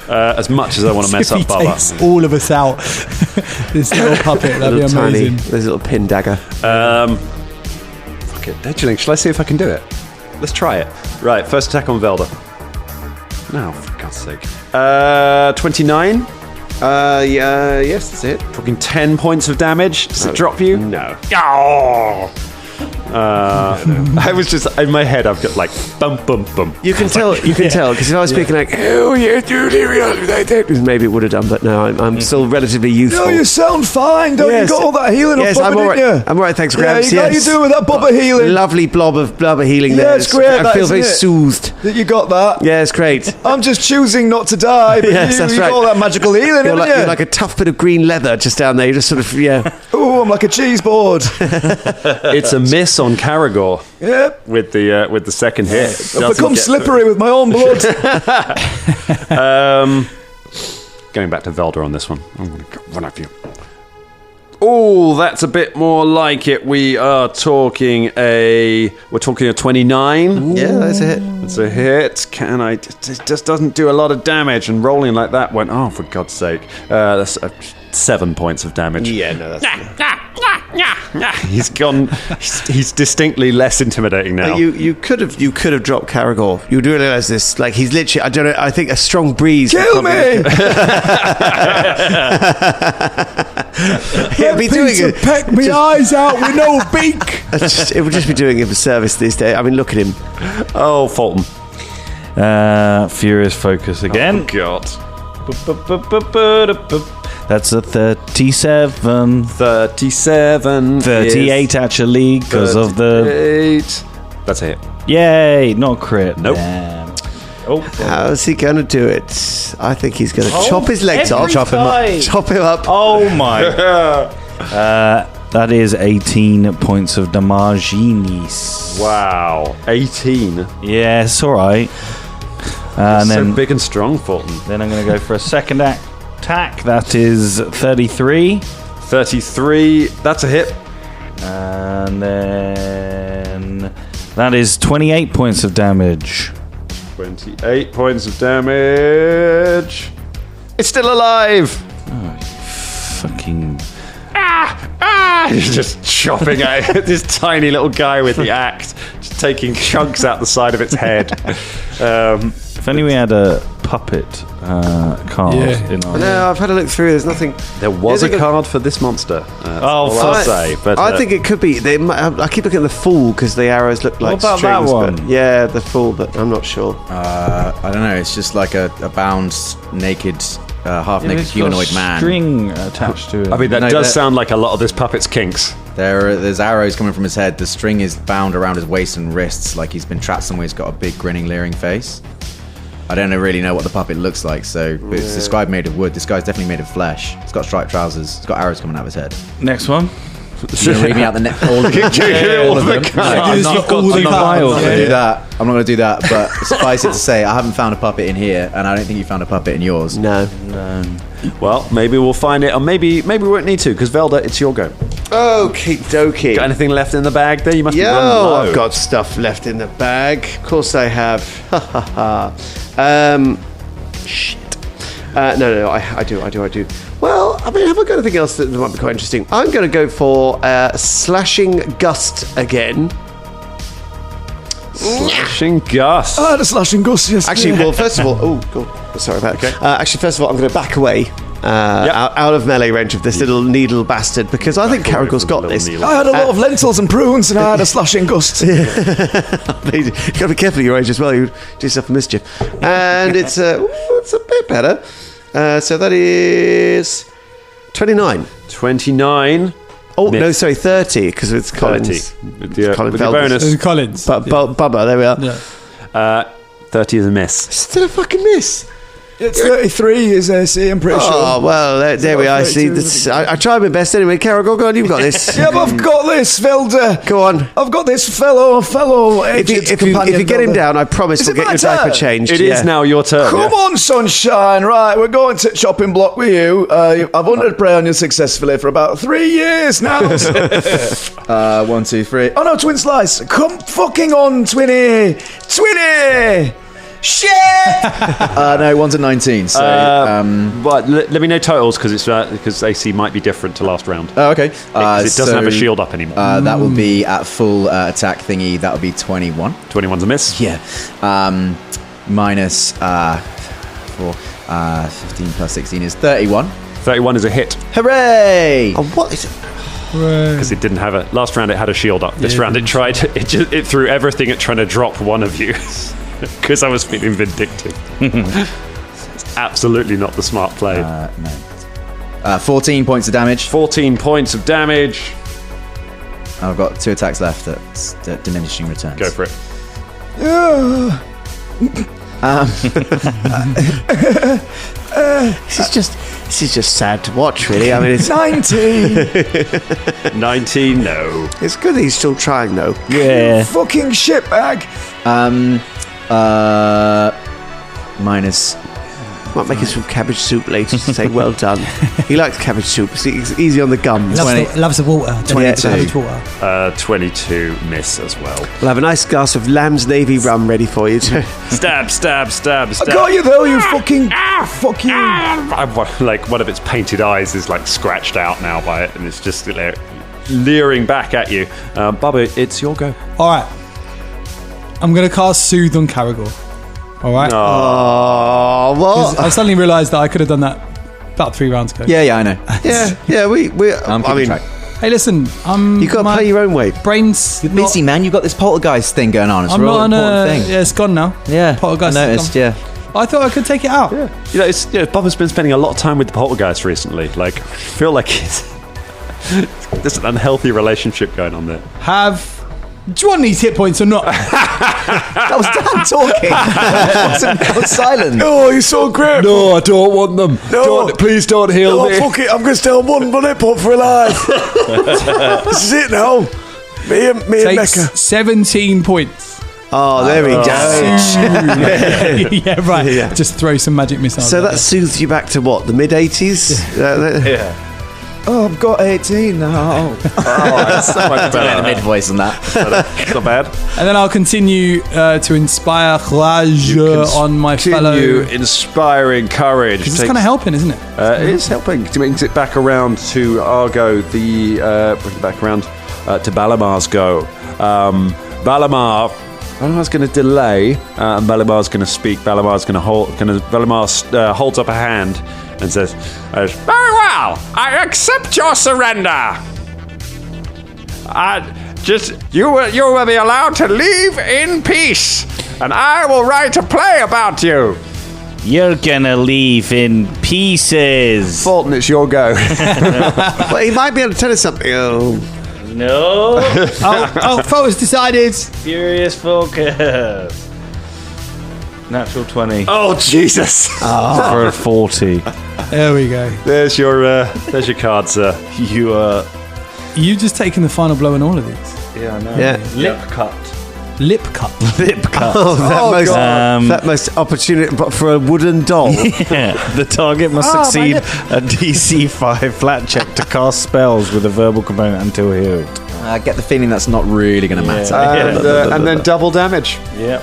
As much as I want to mess up Bubba. Takes all of us out. This little puppet, that'd be amazing. This little pin dagger. Fuck it. Daedalus, shall I see if I can do it? Let's try it. Right, first attack on Velda. No, for God's sake. 29? Yes, that's it. Talking 10 points of damage. Does it drop you? No. Oh! I was just in my head. I've got like bum bum bum. You can tell because if I was speaking like, oh yeah, maybe it would have done, but no, I'm still relatively youthful. No, you sound fine. Don't you got all that healing? Yes, I'm all right. I'm all right. Thanks, Grabs. Yeah, you doing with that Bubba healing? Lovely blob of healing yeah, there. Yeah, it's great. I feel very soothed that you got that. Yeah, it's great. I'm just choosing not to die. But yes, that's right. You got all that magical healing, you're like a tough bit of green leather just down there. You just sort of Oh, I'm like a cheese board. It's a miss on Karagor. Yep. With the second hit. I've become slippery with my own blood. Going back to Velda on this one. I'm going to run after you. Oh, that's a bit more like it. We're talking a 29. Ooh. Yeah, that's a hit. It's a hit. It just doesn't do a lot of damage, and rolling like that went, oh, for God's sake. That's 7 points of damage. Yeah, no, that's... He's gone. He's distinctly less intimidating now. You could have dropped Karagor. You do realise this? Like he's literally. I don't know. I think a strong breeze. Kill me! He'll be doing it. Peck me eyes out with no beak. It would just be doing him a service these days. I mean, look at him. Oh, Fulton. Furious Focus again. Oh, God. That's a 37. 37. 38 actually, because of the... That's a hit. Yay, not crit. Nope. Damn. Oh, how's he going to do it? I think he's going to chop his legs off. Chop him up. Oh my. That is 18 points of damages. Wow. 18. Yeah, it's alright. And then so big and strong, Fulton. Then I'm going to go for a second attack. That is 33. 33. That's a hit. And then that is 28 points of damage. 28 points of damage. It's still alive. Oh, fucking. He's just chopping at this tiny little guy with the axe, just taking chunks out the side of its head. If only we had a puppet card in our... No, I've had a look through. There's nothing. There was a card for this monster. I'll say. But I think it could be. I keep looking at the fool because the arrows look like about strings. that one? But yeah, the fool, but I'm not sure. I don't know. It's just like a bound, naked, half-naked humanoid man. String attached to it. I mean, that does sound like a lot of this puppet's kinks. There's arrows coming from his head. The string is bound around his waist and wrists, like he's been trapped somewhere. He's got a big, grinning, leering face. I don't really know what the puppet looks like, but it's described made of wood. This guy's definitely made of flesh. He's got striped trousers. He's got arrows coming out of his head. Next one. You're gonna read me out the all of them. I'm not going to do that. I'm not going to do that. But suffice it to say, I haven't found a puppet in here, and I don't think you found a puppet in yours. No. Well, maybe we'll find it, or maybe we won't need to, because Velda, it's your go. Okie dokie. Got anything left in the bag there? You must be running low. I've got stuff left in the bag. Of course I have. Shit. No, I do. Well, I mean, have I got anything else that might be quite interesting? I'm going to go for Slashing Gust again. Slashing Gust. The Slashing Gust, yes. Actually, well, first of all... Oh, God. Sorry about that. Actually, first of all, I'm going to back away. Out of melee range of this little needle bastard, because I think Karagor's got this. I had a lot of lentils and prunes, and I had a Slashing Gust. You've got to be careful of your age as well. You do yourself a mischief. And it's a bit better. So that is 29. 29. Oh, no, sorry, 30, because it's Collins. 30. With your bonus. It's Collins. Bubba, there we are. Yeah. 30 is a miss. Still a fucking miss. It's 33 is AC, I'm pretty sure. Oh, well, there we are. See, I tried my best anyway. Karagor, go on, you've got this. Yeah, but I've got this, Velda. Go on. I've got this fellow If you get him down, I promise we'll get your diaper changed. It is now your turn. Come on, sunshine. Right, we're going to chopping block with you. I've hunted prey on you successfully for about 3 years now. 1, 2, 3. Oh, no, twin slice. Come fucking on, Twinny. Twinny. Shit! No, one's a 19. So, but let me know totals because AC might be different to last round. Oh, okay. It doesn't have a shield up anymore. That will be at full attack thingy. That will be 21. 21's a miss. Yeah. Minus 4. 15 plus 16 is 31. 31 is a hit. Hooray! Oh, what is it? Because it didn't have a last round. It had a shield up. This round it tried. It threw everything at trying to drop one of you. Because I was feeling vindictive. It's absolutely not the smart play. No. 14 points of damage. 14 points of damage. I've got 2 attacks left at diminishing returns. Go for it. This is just sad to watch, really. I mean, it's 19. 19, no. It's good that he's still trying, though. Yeah. Fucking shitbag. Minus. Might make us some cabbage soup later to say well done. He likes cabbage soup. It's easy on the gums. Loves the water. 22. 22 miss as well. We'll have a nice glass of Lamb's Navy rum ready for you. Stab. I got you though, you fucking. Fuck you. Like one of its painted eyes is like scratched out now by it, and it's just leering back at you. Bubba, it's your go. All right. I'm going to cast Soothe on Karagor. All right? Oh, what? I suddenly realised that I could have done that about 3 rounds ago. Yeah, I know. Yeah, we I'm keeping track. Hey, listen, you got to play your own way. Brains. You're busy, man. You've got this poltergeist thing going on. It's a real important thing. Yeah, it's gone now. Yeah, poltergeist. I noticed. Yeah. I thought I could take it out. Yeah. Bubba's been spending a lot of time with the poltergeist recently. Like, I feel like there's an unhealthy relationship going on there. Have Do you want these hit points or not? That was Dan talking. That was silent. Oh, you're so great. No, I don't want them. No. Please don't heal No, me. fuck it. I'm going to stay on one bullet point for a life. This is it now. Me and Takes Mecca. 17 points. Oh, there we go. Yeah, right. Yeah. Just throw some magic missiles. So out that there. soothes you back to what? The mid-80s? Yeah. Oh, I've got 18 now. That's so much better. Mid voice on that. It's not bad. And then I'll continue to inspire courage on my fellow. inspiring courage. It's kind of helping, isn't it? It is helping. It brings it back around to Argo. Brings it back around to Balamar's go. Balamar's going to delay, and Balamar's going to speak. Balamar's going to hold. Balamar holds up a hand and says, "Very well. I accept your surrender. You will be allowed to leave in peace, and I will write a play about you." You're gonna leave in pieces. Fulton, it's your go. Well, he might be able to tell us something. Oh. No. Photo's decided. Furious focus. Natural 20. Oh, Jesus. For a 40. There we go. There's your card, sir. You've just taken the final blow in all of these. Yeah, I know. Yeah. Lip cut. Lip cut. Lip cut. That most opportunity, but for a wooden doll. Yeah. The target must succeed a DC 5 flat check to cast spells with a verbal component until healed. I get the feeling that's not really going to matter. And then double damage. Yeah.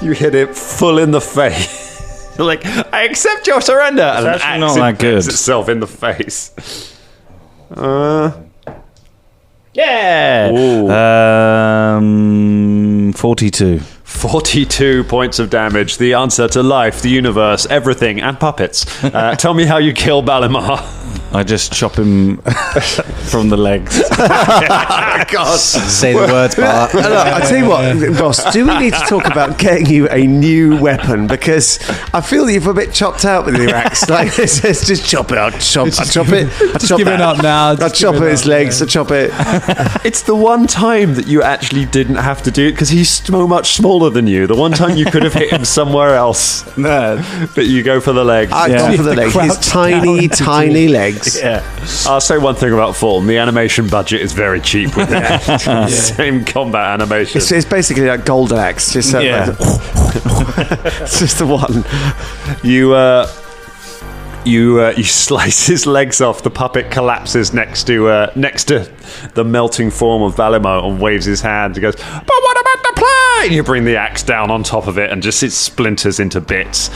You hit it full in the face. You're like, I accept your surrender. And It's an actually axe not that good. embeds itself in the face. Yeah. 42. 42 points of damage. The answer to life, the universe, everything, and puppets. Tell me how you kill Balimar. I just chop him from the legs. God. Say the words, Bart. Look, I tell you what, boss, do we need to talk about getting you a new weapon? Because I feel that you're a bit chopped out with your axe. Like, it's just chop it. I chop it. Just give it up now. I chop at his legs. I chop it. It's the one time that you actually didn't have to do it because he's so much smaller than you. The one time you could have hit him somewhere else. No. But you go for the legs. I go for the legs. His tiny legs. Yeah. I'll say one thing about Fulton. The animation budget is very cheap with that. Same combat animation. It's basically like Golden Axe. Just it's just the one. You slice his legs off. The puppet collapses next to the melting form of Valimar and waves his hand. He goes, "But what about the play?" And you bring the axe down on top of it, and just it splinters into bits,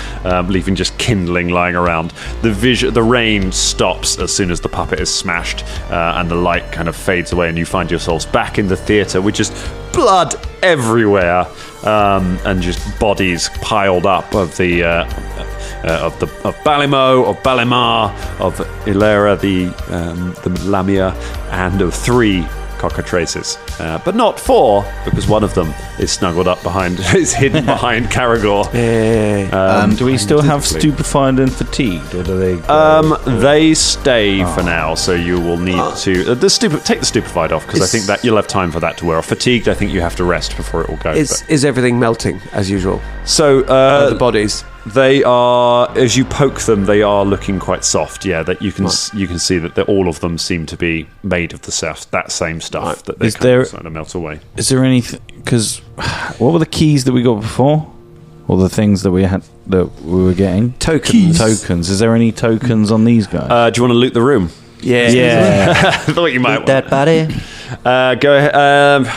leaving just kindling lying around. The rain stops as soon as the puppet is smashed, and the light kind of fades away, and you find yourselves back in the theatre with just blood everywhere, and just bodies piled up of Balimo, of Balimar, of Ilera, the Lamia, and of 3 cockatrices, but not 4 because one of them is snuggled up is hidden behind Karagor. Do we still have stupefied and fatigued, or do they? They stay for now, so you will need to take the stupefied off because I think that you'll have time for that to wear off. Fatigued, I think you have to rest before it will go. Is everything melting as usual? So the bodies. They are, as you poke them, they are looking quite soft. Yeah, that you can see that all of them seem to be made of that same stuff that they kind of melt away. Is there anything? Because what were the keys that we got before, or the things that we were getting? Tokens. Is there any tokens on these guys? Do you want to loot the room? Yeah. I thought you might. That body. Go ahead.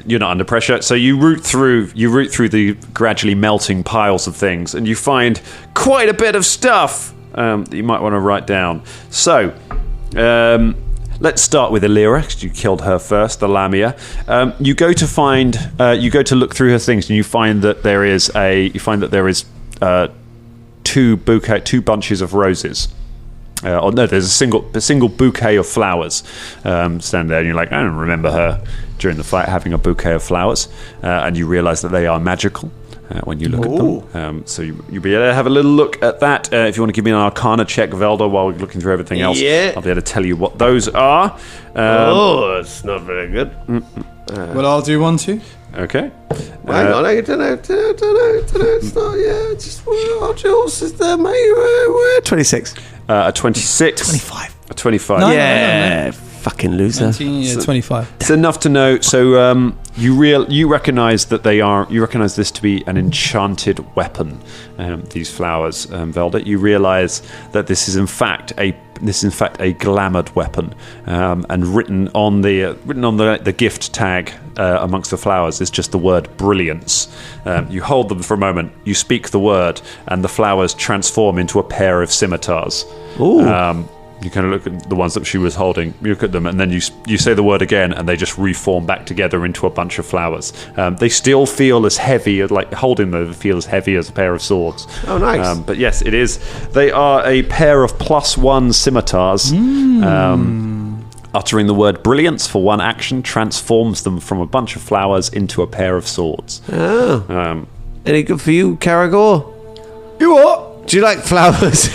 You're not under pressure, so you root through the gradually melting piles of things, and you find quite a bit of stuff that you might want to write down. So, let's start with Illyra, because you killed her first, the Lamia. You go to look through her things, and you find that there is 2 bunches of roses. There's a single bouquet of flowers stand there, and you're like, I don't remember her during the fight having a bouquet of flowers, and you realise that they are magical when you look at them. So you'll be able to have a little look at that. If you want to give me an Arcana check, Velda, while we're looking through everything else, I'll be able to tell you what those are. It's not very good. Well, I'll do one too. Okay. Hang on, I don't know. It's not, yeah, just what's yours, sister, mate? 26. A 26. 25. A 25. No. Fucking loser. 19, yeah, 25. It's enough to know. So you recognise that you recognise this to be an enchanted weapon. These flowers, Velda. You realise that this is in fact a glamoured weapon, and written on the gift tag amongst the flowers is just the word brilliance. You hold them for a moment. You speak the word, and the flowers transform into a pair of scimitars. Ooh. You kind of look at the ones that she was holding, you look at them, and then you say the word again, and they just reform back together into a bunch of flowers. They still feel as heavy, like holding them, feel as heavy as a pair of swords. Oh, nice. But yes, it is. They are a pair of +1 scimitars. Uttering the word brilliance for one action transforms them from a bunch of flowers into a pair of swords. Oh. Any good for you, Karagor? You what? Do you like flowers?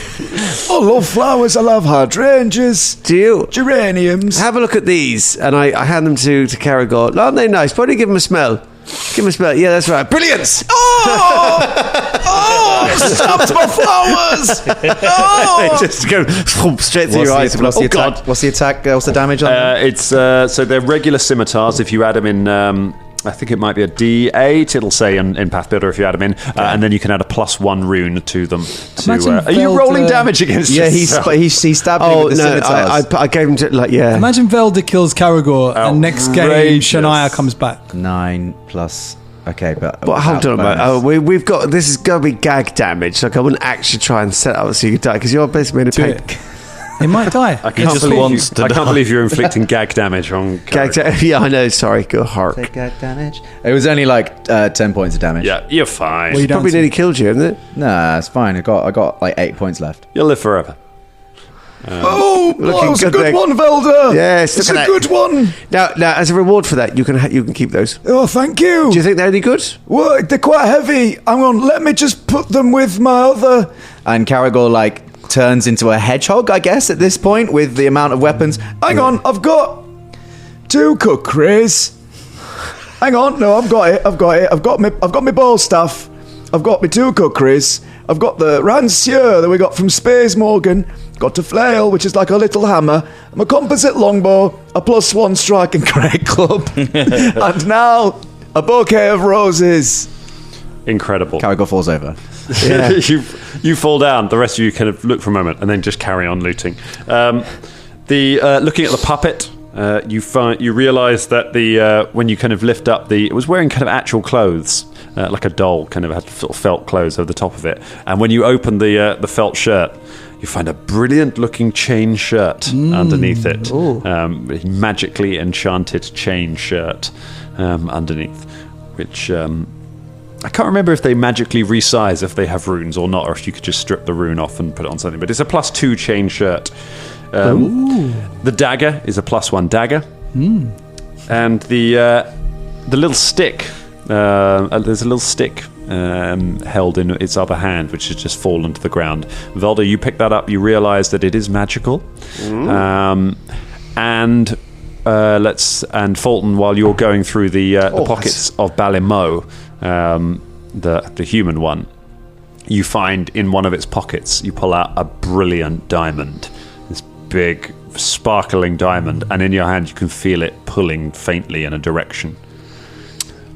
I love flowers. I love hydrangeas. Do you? Geraniums. Have a look at these. And I hand them to Karagor. Aren't they nice? Why don't you give them a smell? Give them a smell. Yeah, that's right. Brilliance! Oh, stopped my flowers! Oh! Just go straight through your eyes. What's the attack? What's the attack? What's the damage on them? It's so they're regular scimitars. If you add them in, I think it might be a D8. It'll say in Pathfinder if you add them in, and then you can add a +1 rune to them. Are you rolling damage against? Yeah, yourself? he stabbed me with the scimitars. I gave him to Imagine Velda kills Karagor, and next game Shania comes back. 9 plus. Okay, but hold on a moment. We've got this is going to be gag damage. Like I wouldn't actually try and set up so you could die because you're basically made a paper. It might die. I can't believe you're inflicting gag damage on Yeah, I know. Sorry, go hark. Gag damage. It was only like 10 points of damage. Yeah, you're fine. Well, probably nearly killed you, isn't it? Nah, it's fine. I got like 8 points left. You'll live forever. That was a good one, Velda. Yes, it's a good one. Now, as a reward for that, you can keep those. Oh, thank you. Do you think they're any good? Well, they're quite heavy. Hang on, let me just put them with my other. And Karagor turns into a hedgehog, I guess, at this point with the amount of weapons. Hang on, I've got 2 kukris. Hang on, no, I've got it. I've got my ball staff. I've got my 2 kukris. I've got the rancier that we got from Space Morgan. Got a flail, which is like a little hammer. My composite longbow, a +1 strike and crack club, and now a bouquet of roses. Incredible. Karagor falls over. Yeah. you fall down. The rest of you kind of look for a moment and then just carry on looting. Looking at the puppet, you realise that when you kind of lift up it was wearing kind of actual clothes, like a doll, kind of had sort of felt clothes over the top of it. And when you open the felt shirt, you find a brilliant-looking chain shirt underneath it, magically enchanted chain shirt underneath, which. I can't remember if they magically resize if they have runes or not, or if you could just strip the rune off and put it on something. But it's a +2 chain shirt. The dagger is a +1 dagger, and the little stick. There's a little stick held in its other hand, which has just fallen to the ground. Velda, you pick that up. You realise that it is magical, and Fulton, while you're going through the pockets of Balimo. The human one, you find in one of its pockets, you pull out a brilliant diamond, this big sparkling diamond, and in your hand you can feel it pulling faintly in a direction.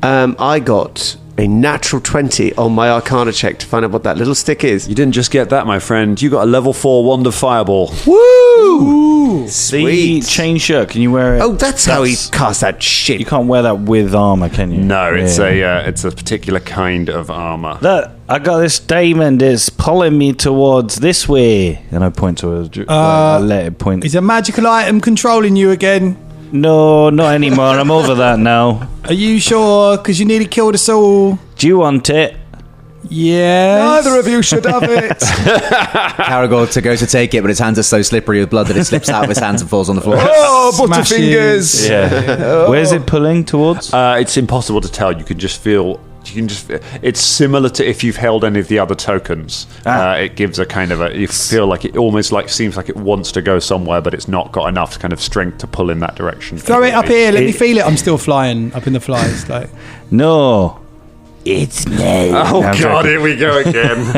I got a natural 20 on my Arcana check to find out what that little stick is. You didn't just get that, my friend. You got a level 4 Wand of Fireball. Woo! Sweet. The chain shirt, can you wear it? Oh, that's how he cast that shit. You can't wear that with armor, can you? No, it's a particular kind of armor. Look, I got this diamond. It's pulling me towards this way. And I point to I let it point. Is a magical item controlling you again? No, not anymore. I'm over that now. Are you sure? Because you nearly killed us all. Do you want it? Yes. Neither of you should have it. Karagor to go to take it, but his hands are so slippery with blood that it slips out of his hands and falls on the floor. Oh, butterfingers. Yeah. Where's it pulling towards? It's impossible to tell. You can just feel it's similar to if you've held any of the other tokens. It gives a kind of you feel like it almost seems like it wants to go somewhere, but it's not got enough kind of strength to pull in that direction. Throw it up here, let me feel it. I'm still flying up in the flies. Like, no. It's no. Oh God! Here we go again.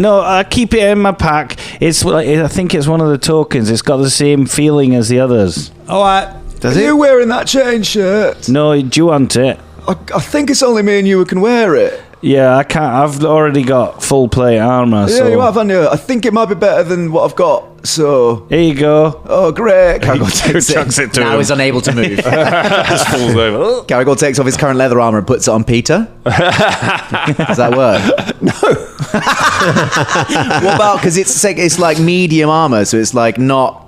No, I keep it in my pack. It's I think it's one of the tokens. It's got the same feeling as the others. All right. Are you wearing that chain shirt? No, do you want it? I think it's only me and you who can wear it. Yeah, I can't. I've already got full plate armor. Yeah, you have, haven't you? I think it might be better than what I've got. So here you go. Oh, great! Karagor takes it. Now he's unable to move. Just falls over. Karagor takes off his current leather armor and puts it on Peter. Does that work? No. What about, because it's like medium armor, so it's like not.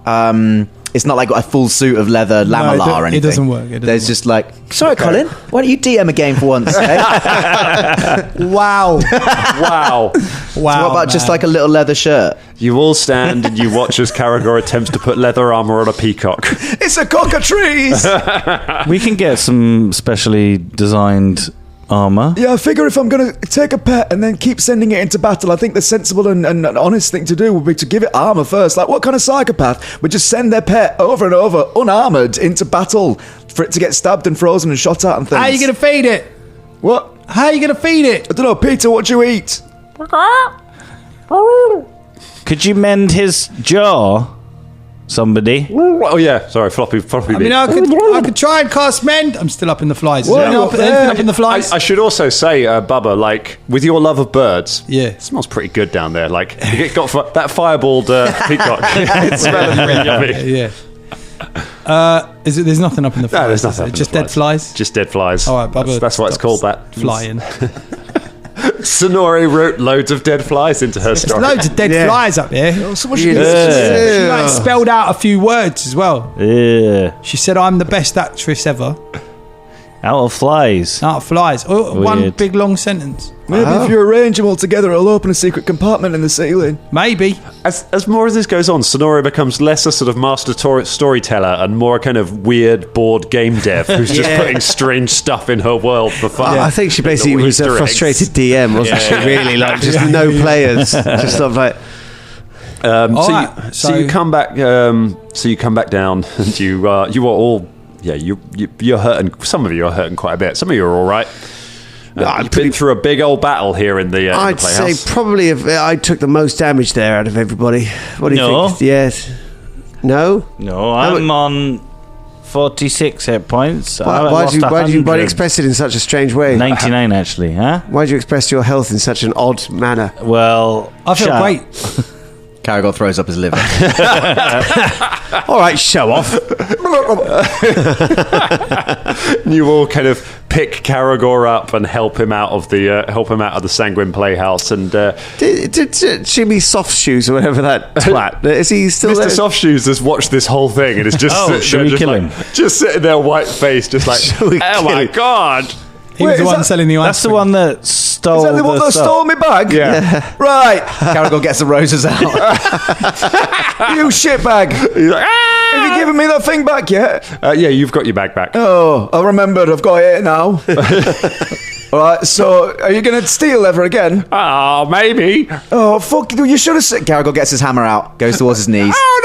It's not like got a full suit of leather lamella or anything. It doesn't work. There's just like, sorry, Colin, why don't you DM a game for once? Eh? Wow. So what about just like a little leather shirt? You all stand and you watch as Karagor attempts to put leather armor on a peacock. It's a cockatrice! We can get some specially designed armor. Yeah, I figure if I'm going to take a pet and then keep sending it into battle, I think the sensible and honest thing to do would be to give it armor first. Like, what kind of psychopath would just send their pet over and over, unarmored, into battle for it to get stabbed and frozen and shot at and things? How are you going to feed it? What? How are you going to feed it? I don't know, Peter, what do you eat? Could you mend his jaw? Somebody. Oh yeah, sorry, floppy. I mean, I could try and cast mend. I'm still up in the flies. Is anything up in the flies? I should also say, Bubba, like with your love of birds, it smells pretty good down there. Like you got that fireballed peacock. It's smelling really yummy. Yeah. There's nothing up in the flies. No, there's nothing. Just dead flies. Just dead flies. All right, Bubba. That's why it's called that. Flying. Sonori wrote loads of dead flies into her story. There's loads of dead flies up here. Oh, so she like spelled out a few words as well. Yeah. She said, "I'm the best actress ever." Out of flies. Out of flies. Oh, one big long sentence. Maybe if you arrange them all together, it'll open a secret compartment in the ceiling. Maybe. As more as this goes on, Sonori becomes less a sort of master storyteller and more a kind of weird board game dev who's just putting strange stuff in her world for fun. I think she basically was a frustrated DM, wasn't she? Really, like just no players, just sort of like. So you come back. So you come back down, and you are all. Yeah, you're hurting. Some of you are hurting quite a bit. Some of you are all right. You've been through a big old battle here in the I'd the playhouse. say probably I took the most damage there out of everybody. What do you think? Yes. No? No, I'm on 46 hit points. Why do you express it in such a strange way? 99 actually, huh? Why do you express your health in such an odd manner? Well, I feel great. Karagor throws up his liver. All right, show off. You all kind of pick Karagor up and help him out of the Sanguine Playhouse. And Jimmy Soft Shoes or whatever that twat. Is he still Mr. there? Soft Shoes has watched this whole thing and is just should we kill him? Just sitting there, white faced, just like, oh my god. He was the one selling the ice That's cream. the one that stole. Is that the one that stole my bag? Yeah. Right. Karagor gets the roses out. You shitbag. He's like, Have you given me that thing back yet? yeah, you've got your bag back. Oh, I remembered. I've got it now. All right, so are you going to steal ever again? Oh, maybe. Oh, fuck. You should have said... Karagor gets his hammer out, goes towards his knees. Oh,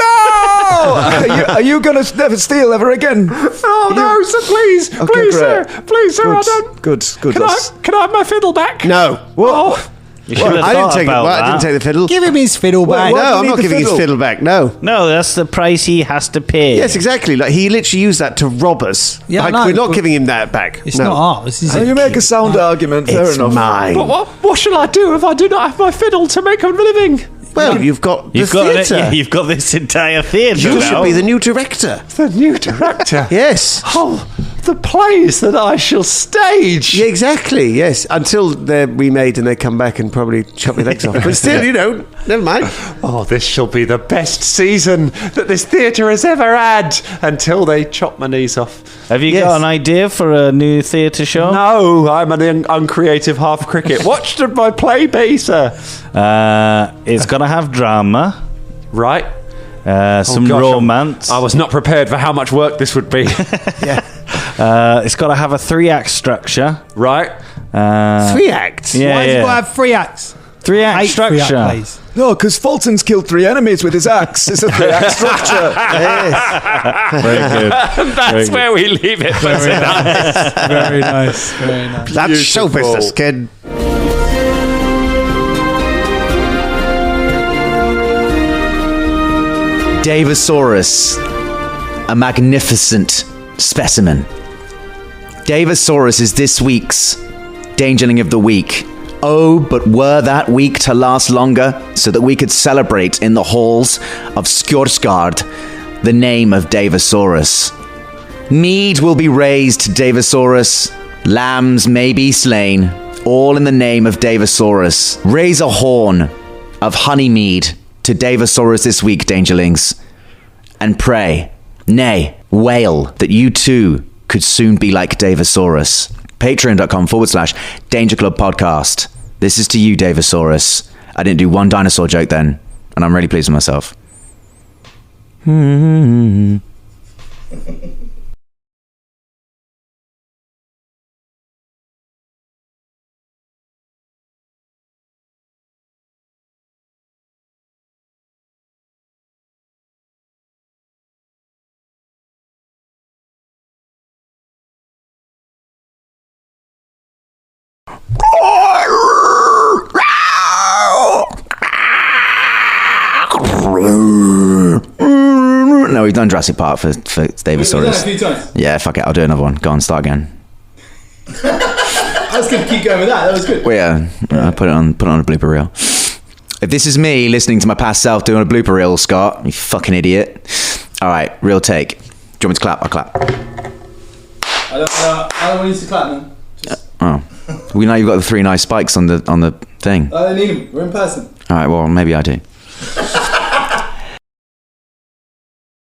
no! Are you going to never steal ever again? Oh, no, sir, please. Okay, please, great. sir. Please, sir, Good, I don't... Good. Can I have my fiddle back? No. What? Oh. You should have I didn't thought take it. about I didn't that. take the fiddle. Give him his fiddle back. Why do No, you I'm need not the giving his fiddle? fiddle back. No. No, that's the price he has to pay. Yes, exactly. Like he literally used that to rob us. Yeah, like, I know, we're not but giving him that back. It's no. not ours. Is So it? you make a sound argument. Fair It's enough. mine. But what shall I do if I do not have my fiddle to make a living? Well, you've got the You've got it. theatre. Yeah, you've got this entire theatre. You now. should be the new director. The new director. Yes. Oh, the plays that I shall stage. Yeah, exactly. Yes. Until they're remade and they come back and probably chop your legs off. But still, never mind. Oh, this shall be the best season that this theatre has ever had until they chop my knees off. Have you got an idea for a new theatre show? No, I'm an uncreative half cricket. What should my play be, sir? It's got to have drama. Right. Some gosh, romance. I was not prepared for how much work this would be. It's got to have a 3-act structure. Right. Three acts? Yeah, Why has he got to have 3 acts? 3 act Hate 3 act structure. plays. No, because Fulton's killed 3 enemies with his axe. It's a 3-act structure. Very good. That's where we leave it for tonight. Very nice. Very nice. That's show business, kid. Davosaurus, a magnificent specimen. Davosaurus is this week's Dangerling of the Week. Oh, but were that week to last longer, so that we could celebrate in the halls of Skjorsgard the name of Davosaurus. Mead will be raised to Davosaurus, lambs may be slain, all in the name of Davosaurus. Raise a horn of honey mead to Davosaurus this week, Dangerlings, and pray, nay, wail, that you too could soon be like Davosaurus. Patreon.com/Danger Club Podcast. This is to you, Davosaurus. I didn't do one dinosaur joke then, and I'm really pleased with myself. No, we've done Jurassic Park for Davosaurus. a few times. Yeah, fuck it. I'll do another one. Go on, start again. I was going to keep going with that. That was good. Well, yeah, I'll put it on a blooper reel. If this is me listening to my past self doing a blooper reel, Scott, you fucking idiot. All right, real take. Do you want me to clap? I'll clap. I don't want you to clap, man. Oh, we know you've got the 3 nice spikes on the thing. I don't need them. We're in person. All right, well, maybe I do.